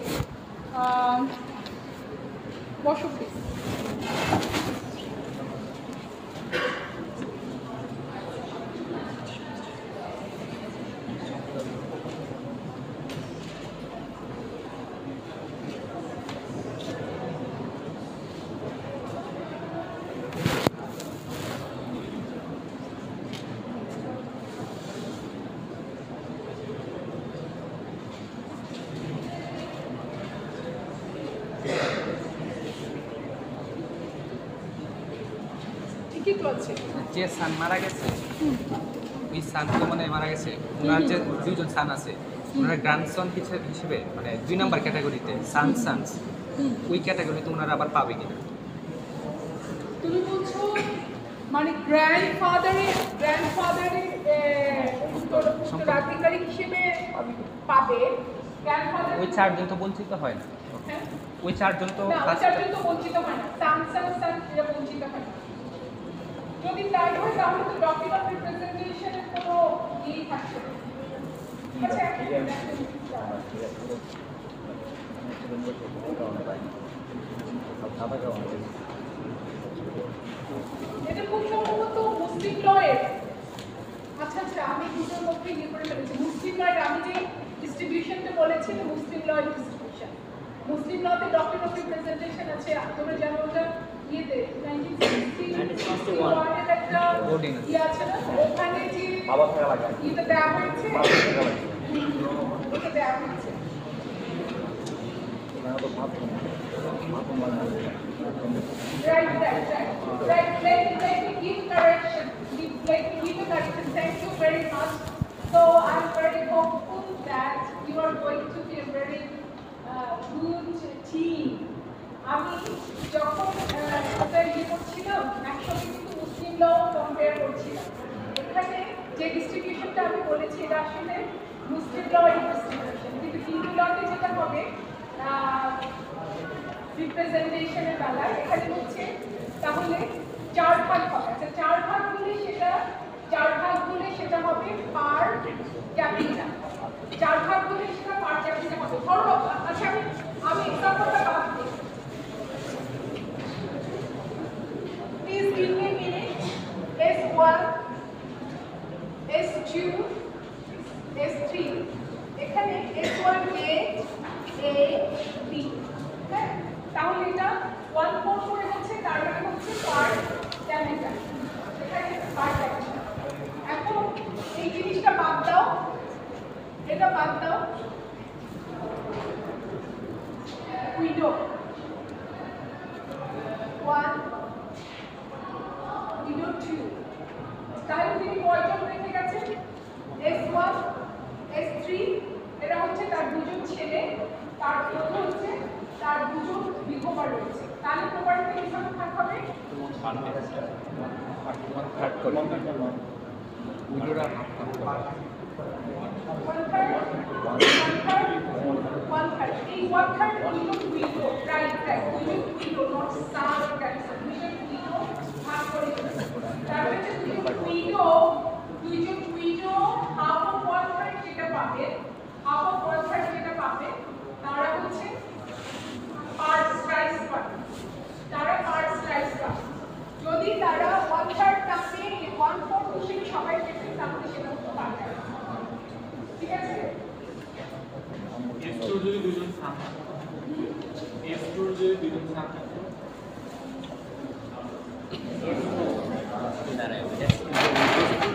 Speaker 2: বসো প্লিজ। ঠিকই তো আছে।
Speaker 1: যে সান মারা গেছে ওই সান তো মানে মারা গেছে, ওনার যে দুইজন সান আছে ওনার গ্র্যান্ডসন হিসেবে মানে 2 নম্বর ক্যাটাগরিতে সানস
Speaker 2: হুম।
Speaker 1: ওই ক্যাটাগরিতে ওনারা আবার পাবে কিনা?
Speaker 2: তুমি বলছো মানে গ্র্যান্ডফাদারের উত্তরাধিকারী হিসেবে পাবে। গ্র্যান্ডফাদার
Speaker 1: ওই 4 জন তো বঞ্চিত হয় না,
Speaker 2: হ্যাঁ
Speaker 1: ওই 4 জন তো
Speaker 2: না,
Speaker 1: ফার্স্ট
Speaker 2: ওটার জন্য বঞ্চিত হয় না, সান এরা বঞ্চিত হয় না। যদি তাই হয় তাহলে তো ডক্টর অফ রিপ্রেজেন্টেশনের কোনো ইয়ে থাকছে না। আচ্ছা এটা খুব সম্ভবত মুসলিম লয়ের। আচ্ছা আচ্ছা, আমি দুটোর মধ্যে ইয়ে করে ফেলেছি। মুসলিম লয়ের আমি যে ডিস্ট্রিবিউশনটা বলেছি না, মুসলিম লয়ের ডিস্ট্রিবিউশন। মুসলিম লতে ডক্টর অফ রিপ্রেজেন্টেশন আছে, তোমরা জানো ওটা ইয়েতে 1961 এর একটা ইয়ে আছে না, ওখানে যে ইয়েটা দেওয়া হয়েছে, ওটা দেওয়া হয়েছে। Right. Let me give correction. Let me give a correction. Thank you very much. So I'm very hopeful that you are going to be a very good team. আমি যখন ওটা ইয়ে করছিলাম, একসঙ্গে কিন্তু মুসলিম ল কম্পেয়ার করছিলাম। এখানে যে ডিস্ট্রিবিউশনটা আমি বলেছি এটা আসলে মুসলিম ল ডিস্ট্রিবিউশন, কিন্তু হিন্দু লতে যেটা হবে রিপ্রেজেন্টেশনের বেলায় এখানে হচ্ছে তাহলে 4 ভাগ হবে। আচ্ছা 4 ভাগ হলে সেটা হবে পার ক্যাপিটা। 4 ভাগ হলে সেটা পার ক্যাপিটা হবে। ধরো আচ্ছা আমি এক্সাম্পলটা বাদ দিই। Please give me minute. S1 S2 S3 এখানে S1 A B, হ্যাঁ তাহলে এটা 1/4 করে হচ্ছে, তার মানে হচ্ছে পার ক্যাপিটাল। এখানে পার ক্যাপিটাল। এখন এই জিনিসটা বাদ দাও, এটা বাদ দাও। উইডো 1 উইডো 2, তাহলে তিনি কয়জন রেখে গেছেন? S1 S3 এরা হচ্ছে তার দুজন ছেলে, তার মধ্যে হচ্ছে তার দুজন বিধবা রয়েছে। তাহলে প্রপার্টিতে কিভাবে ভাগ হবে? এই 1/3 widow right widow not son or grandson, widow ভাগ করে দিতে। তারপরে দুইজন উইডো হাফ অফ 1/3 যেটা পাবে, হাফ অফ 1/3 যেটা পাবে তারা হচ্ছে পার্ট স্লাইস পাবে। তারা পার্ট স্লাইস পাবে। যদি তারা 1/3 না পেয়ে 1/4 হিসেবে সবাই পেতে তাহলে সেটা হতে পারবে। ঠিক আছে?
Speaker 4: S2 যদি দুজন সান থাকে, S2 যদি দুজন সান থাকে,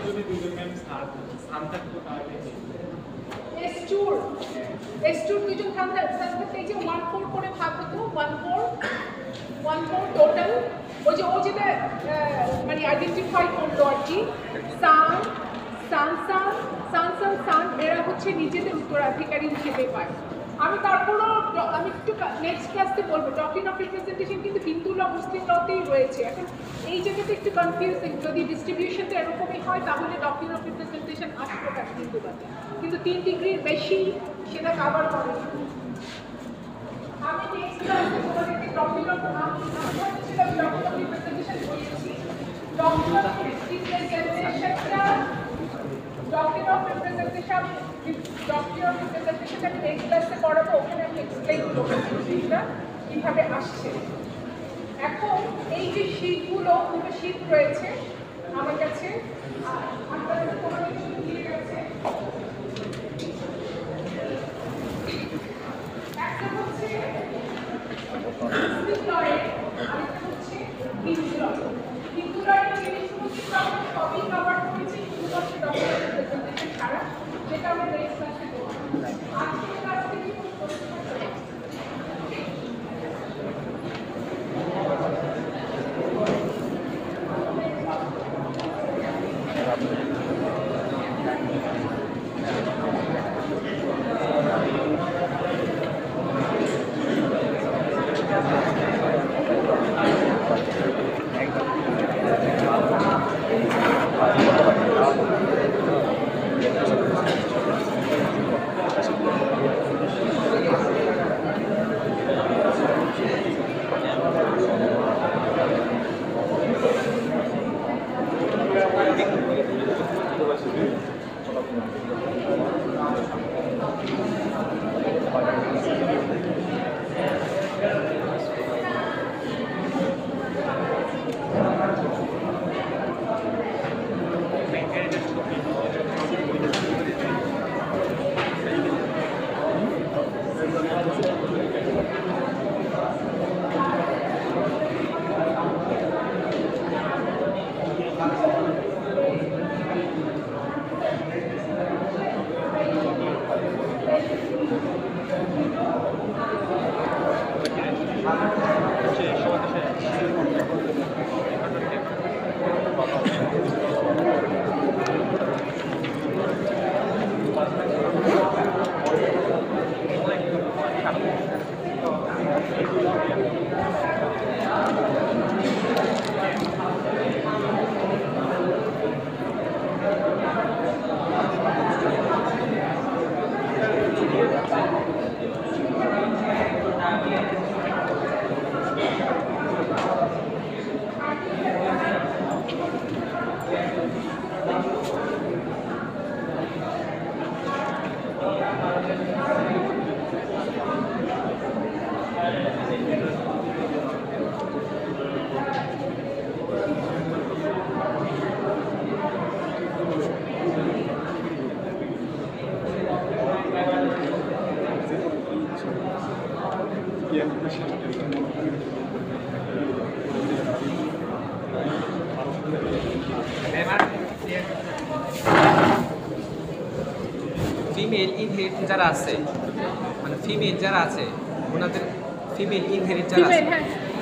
Speaker 4: যদি দুজন ম্যাম সান থাকতো তাহলে
Speaker 2: S2 দুজন থাকতে এই যে 1/4 করে ভাগ হতো, 1/4 টোটাল। ও যেটা মানে আইডেন্টিফাই করলো আর কি, সান এরা হচ্ছে নিজেদের উত্তরাধিকারী হিসেবে পায়। আমি তারপরও আমি একটু নেক্সট ক্লাসে বলবো ডক্ট্রিন অফ রিপ্রেজেন্টেশন কিন্তু হিন্দু ল মুসলিম লতেই রয়েছে। এখন এই জায়গাটা একটু কনফিউজিং। যদি ডিস্ট্রিবিউশনটা এরকমই হয় তাহলে ডক্ট্রিন অফ রিপ্রেজেন্টেশন 8 প্রকার হিন্দু লতে, কিন্তু 3 ডিগ্রির বেশি সেটা কভার করে। আমি নেক্সট ক্লাসে তোমাদেরকে ডক্ট্রিন অফ রিপ্রেজেন্টেশন বলেছি। ডক্ট্রিন অফ রিপ্রেজেন্টেশনটা আমি নেক্সট ক্লাসে পড়াবো, ওখানে আমি এক্সপ্লেইন করবো জিনিসটা কীভাবে আসছে। এখন এই যে শীটগুলো, দুটো শীট রয়েছে আমার কাছে, আপনাদের কোনো কিছু দিয়ে গেছে। একটা হচ্ছে মুসলিম লয়ের, আরেকটা হচ্ছে হিন্দু লয়। হিন্দু লয়ের জিনিসগুলো কিন্তু আমরা সবই কভার করেছি, শুধুমাত্র ডক্টর রিপ্রেজেন্টেশন ছাড়া, যেটা আমরা নেক্সট ক্লাসে করবো। আজকের ক্লাস থেকে
Speaker 1: ফিমেল ইনহেরিট যারা আছে, মানে ফিমেল যারা আছে ওনাদের ফিমেল ইনহেরিট যারা আছে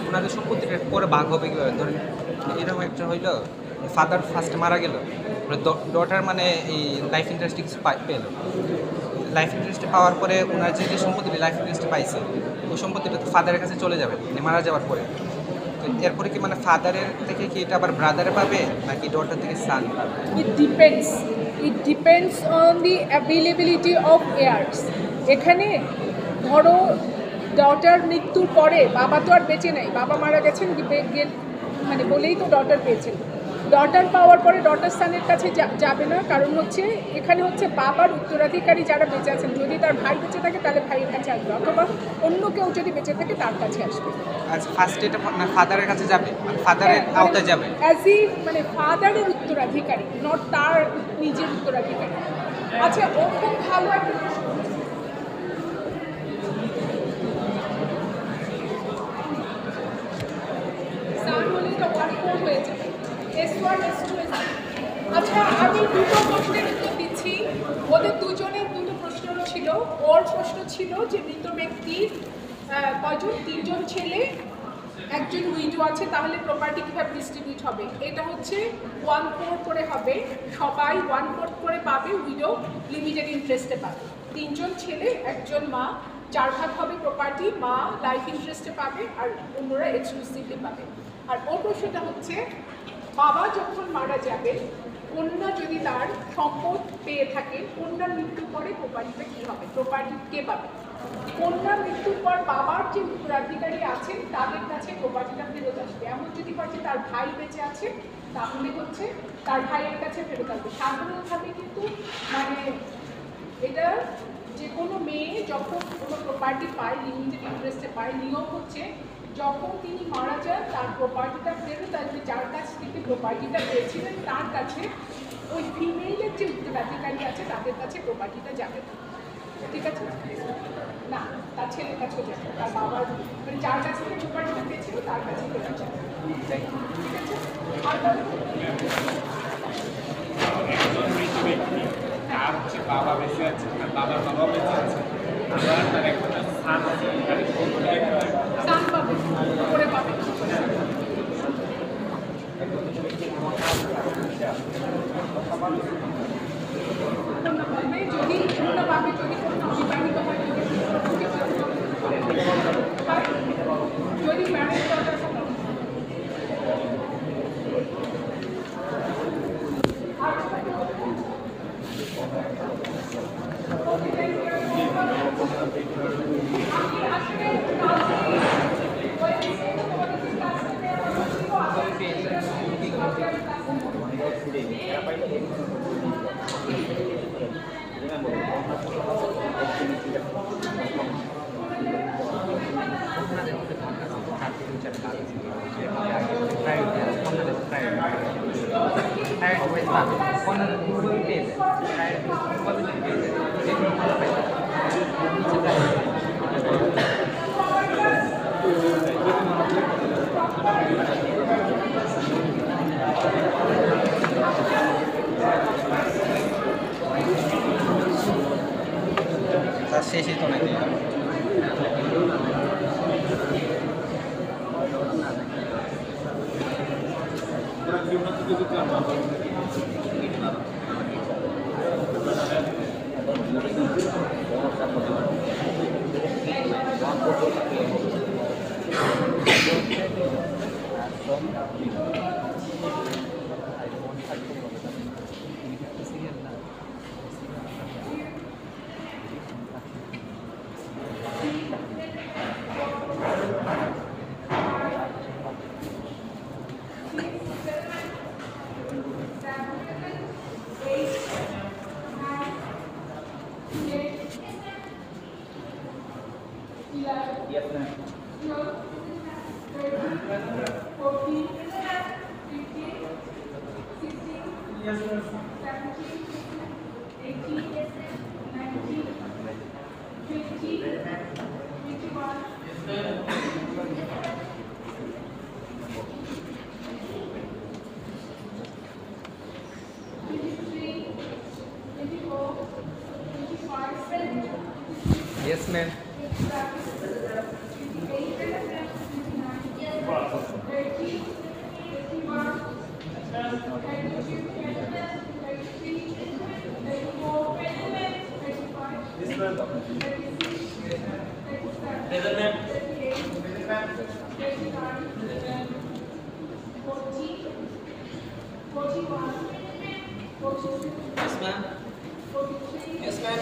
Speaker 1: ওনাদের সম্পত্তিটা পরে ভাগ হবে কীভাবে? ধরেন এরকম একটা হইলো, ফাদার ফার্স্ট মারা গেল, ডটার মানে এই লাইফ ইন্টারেস্ট কিছু পেল, লাইফ ইন্টারেস্ট পাওয়ার পরে ওনার যে যে সম্পত্তিটা লাইফ ইন্টারেস্ট পাইছে ওই সম্পত্তিটা তো ফাদারের কাছে চলে যাবে মানে মারা যাওয়ার পরে। তো এরপরে কি মানে ফাদারের থেকে কি এটা আবার ব্রাদারে পাবে নাকি ডটার থেকে সান?
Speaker 2: It depends on the availability of heirs. এখানে ধরো ডটার মৃত্যুর পরে বাবা তো আর বেঁচে নাই, বাবা মারা গেছেন মানে বলেই তো ডটার পেয়েছেন। ডটার পাওয়ার পরে ডটার সানের কাছে যাবে না, কারণ হচ্ছে এখানে হচ্ছে বাবার উত্তরাধিকারী যারা বেঁচে আছেন, যদি তার ভাই বেঁচে থাকে তাহলে ভাইয়ের কাছে আসবে, অথবা অন্য কেউ যদি বেঁচে থাকে তার কাছে আসবে।
Speaker 1: আচ্ছা, ফার্স্ট এটা না ফাদারের কাছে যাবে, ফাদারের আওতায় যাবে,
Speaker 2: মানে ফাদারের উত্তরাধিকারী, নট তার নিজের উত্তরাধিকারী। আচ্ছা, ও খুব ভালো একটা প্রশ্ন। আচ্ছা, আমি দুটো প্রশ্নের উত্তর দিচ্ছি। ওদের দুজনের দুটো প্রশ্ন ছিল। ওর প্রশ্ন ছিল যে মৃত ব্যক্তির কয়জন? 3 জন ছেলে, একজন উইডো আছে, তাহলে প্রপার্টি কীভাবে ডিস্ট্রিবিউট হবে? এটা হচ্ছে 1/4 করে হবে, সবাই 1/4 করে পাবে, উইডো লিমিটেড ইন্টারেস্টে পাবে। 3 জন ছেলে, একজন মা, 4 ভাগ হবে প্রপার্টি, মা লাইফ ইন্টারেস্টে পাবে আর অন্যরা এক্সক্লুসিভলি পাবে। আর ওর প্রশ্নটা হচ্ছে বাবা যখন মারা যাবে, কন্যা যদি তার সম্পদ পেয়ে থাকে, কন্যার মৃত্যুর পরে প্রপার্টিটা কী হবে? প্রপার্টি কে পাবে? কন্যার মৃত্যুর পর বাবার যে উত্তরাধিকারী আছেন তাদের কাছে প্রপার্টিটা ফেরত আসবে। এমন যদি হয় যে তার ভাই বেঁচে আছে, তাহলে হচ্ছে তার ভাইয়ের কাছে ফেরত আসবে। সাধারণভাবে কিন্তু মানে এটা যে কোনো মেয়ে যখন কোনো প্রপার্টি পায়, লিমিটেড ইন্টারেস্টে পায়, নিয়ম হচ্ছে যখন তিনি মারা যান তার প্রপার্টিটা ফেরত আসবে, যার কাছ থেকে প্রপার্টিটা পেয়েছিলেন তার কাছে। ওই ফিমেলের যে উত্তরাধিকারী আছে তাদের কাছে প্রপার্টিটা যাবে, ঠিক আছে? না, তার ছেলের কাছেও যাবে, তার বাবার মানে যার কাছ থেকে প্রপার্টিটা পেয়েছিল তার কাছে ফেরত যাবে, ঠিক আছে? আর
Speaker 4: তার হচ্ছে বাবা বেঁচে আছে, তার বাবার বাবা বেঁচে আছে, আবার তার একটা সান আছে,
Speaker 2: সান পাবে, করে পাবে। যদি পূর্ণ পাবে, যদি কোনো অবিবাহিত হয়, যদি ম্যারেজ করার কথা আসলে
Speaker 1: না কর্নার ফুটবল পেয়ে যায় ফুটবল পেয়ে যায় যে কোনো ভালো পাই নিচে যায় তার শেষই তো নাকি
Speaker 2: Yes, ma'am. 14, 15, 16, yes, 17, 18, 19, 20, 21.
Speaker 1: Yes, ma'am. Yes, ma'am.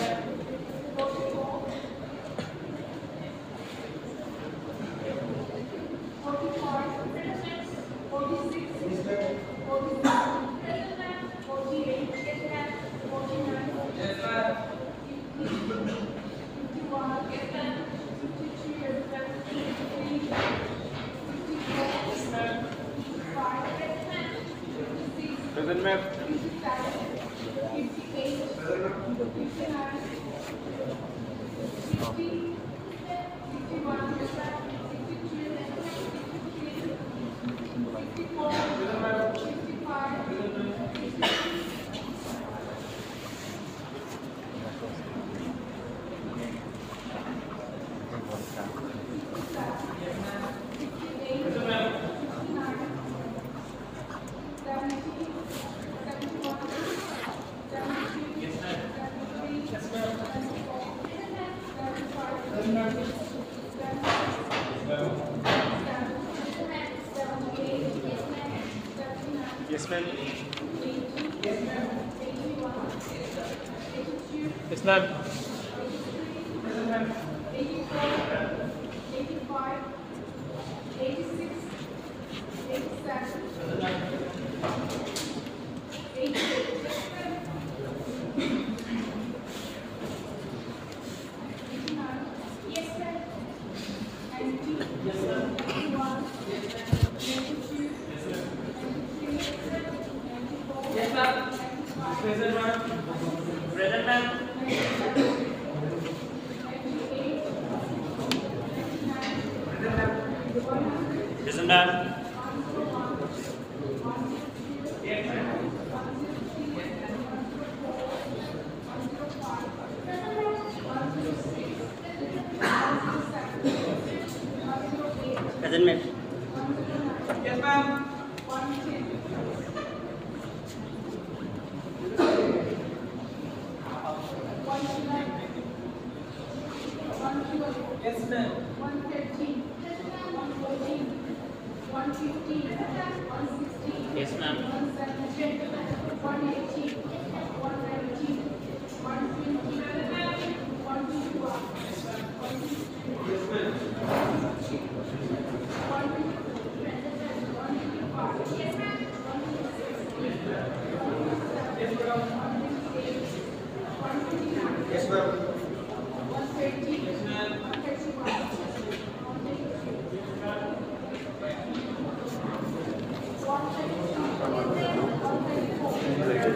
Speaker 1: Yes, ma'am. 134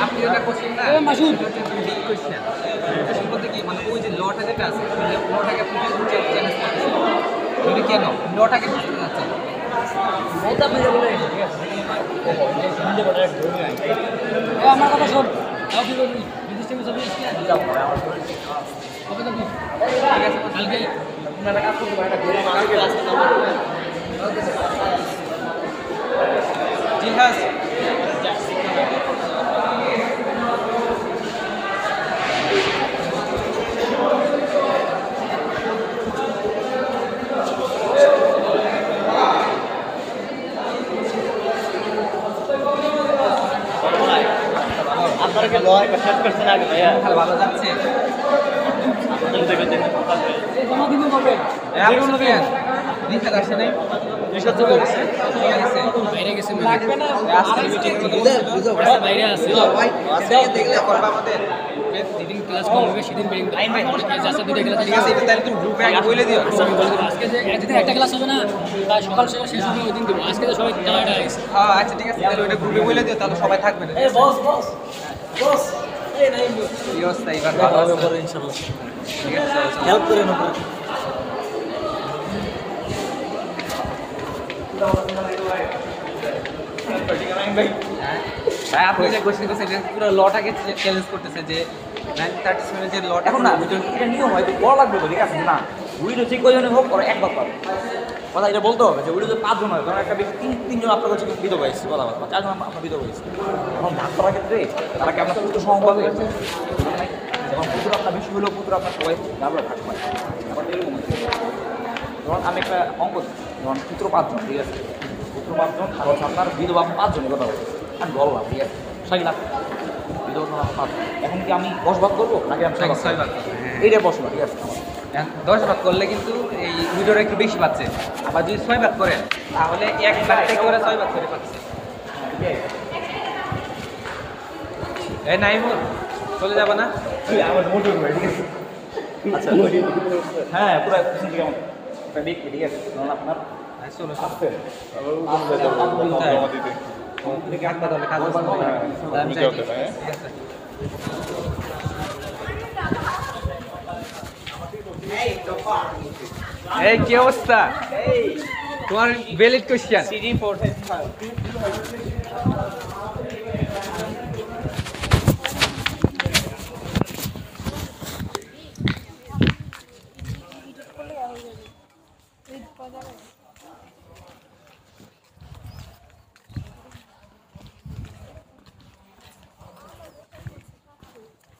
Speaker 1: আপনি যেটা করছেন না মাসুদ ঠিক করছেন বলতে কি মানে ওই যে লটা যেটা আছে লটাকে আপনি চ্যালেঞ্জ করছেন কেন লটাকে বুঝতে যাচ্ছেন
Speaker 5: আমার কথা শোন
Speaker 1: জিহাজ
Speaker 3: আপনারা কি লয় বা শেষ করছেন আগে ভাইয়া
Speaker 1: ভালো যাচ্ছে রিক্সা আসছে নাই রিক্সা চলে গেছে
Speaker 5: বাইরে গেছে
Speaker 1: বাইরে আছে দেখলে করবা আমাদের
Speaker 5: যেদিন ক্লাস কম হবে সেদিন বেরিং আচ্ছা দুটো ক্লাস
Speaker 1: ঠিক আছে তাহলে তুমি গ্রুপে আগে বলে দিও
Speaker 5: আমি বলে দেবো আজকে যে যেদিন একটা ক্লাস হবে না তাই সকাল সকাল শেষ হবে ওই দিন দেবো আজকে তো সবাই টায়ার্ড হয়ে গেছে
Speaker 1: হ্যাঁ আচ্ছা ঠিক আছে তাহলে ওটা গ্রুপে বলে দিও তাহলে সবাই থাকবে না এই অবস্থা এবার ভালো আছে
Speaker 5: ইনশাআল্লাহ
Speaker 1: ঠিক আছে
Speaker 5: হেল্প করে নেব
Speaker 1: ভাই আপনি যে কোশ্চেন করছেন পুরো লটাকে চ্যালেঞ্জ করতেছে যে 937 যে লট
Speaker 6: এখন না এটা নিয়ম হয়তো বড় লাগবে তো ঠিক আছে না উইডো যে কয়জনে হোক ওরা একবার পাবে কথা এটা বলতে হবে যে উইডো যে 5 জন হয় কারণ একটা বেশি তিনজন আপনার কাছে বিধবা হয়েছে কথা বলা 4 জন আপনার বিধবা হয়েছে এখন ভাগ করার ক্ষেত্রে তারা কি আপনার পুত্র সম পাবে যখন পুত্র আপনার বেশি হলেও পুত্র আপনার সবাই ডাবল ভাগ পায় আবার এরকম ধরুন আমি একটা অঙ্ক ধরুন পুত্র 5 জন ঠিক আছে পুত্র 5 জন আর হচ্ছে আপনার বিধবা 5 জনের কথা বলবো আমি বললাম ঠিক আছে 6 লাখ বিধবা 5 এখন কি আমি 10 ভাগ করবো নাকি আমি
Speaker 1: 6 ভাগ করবে, হ্যাঁ।
Speaker 6: এইটাই প্রশ্ন ঠিক আছে
Speaker 1: 10 ভাগ করলে কিন্তু এই উইডোর একটু বেশি পাচ্ছে আবার যদি 6 ভাগ করেন তাহলে 1 লাখ থেকে ওরা 6 ভাগ করে পাচ্ছে এই নাইমুল চলে যাবে না
Speaker 6: আমার মোটর করে ঠিক আছে আচ্ছা হ্যাঁ পুরো পিছন দিকে আমার একটা দেখবে ঠিক আছে কারণ আপনার
Speaker 1: চলো
Speaker 6: আসছে
Speaker 1: দেখে আটটা তাহলে কাজ আছে আমি যাই ঠিক আছে এই কি অবস্থা তোমার ভ্যালিড কোশ্চেন সিডি 4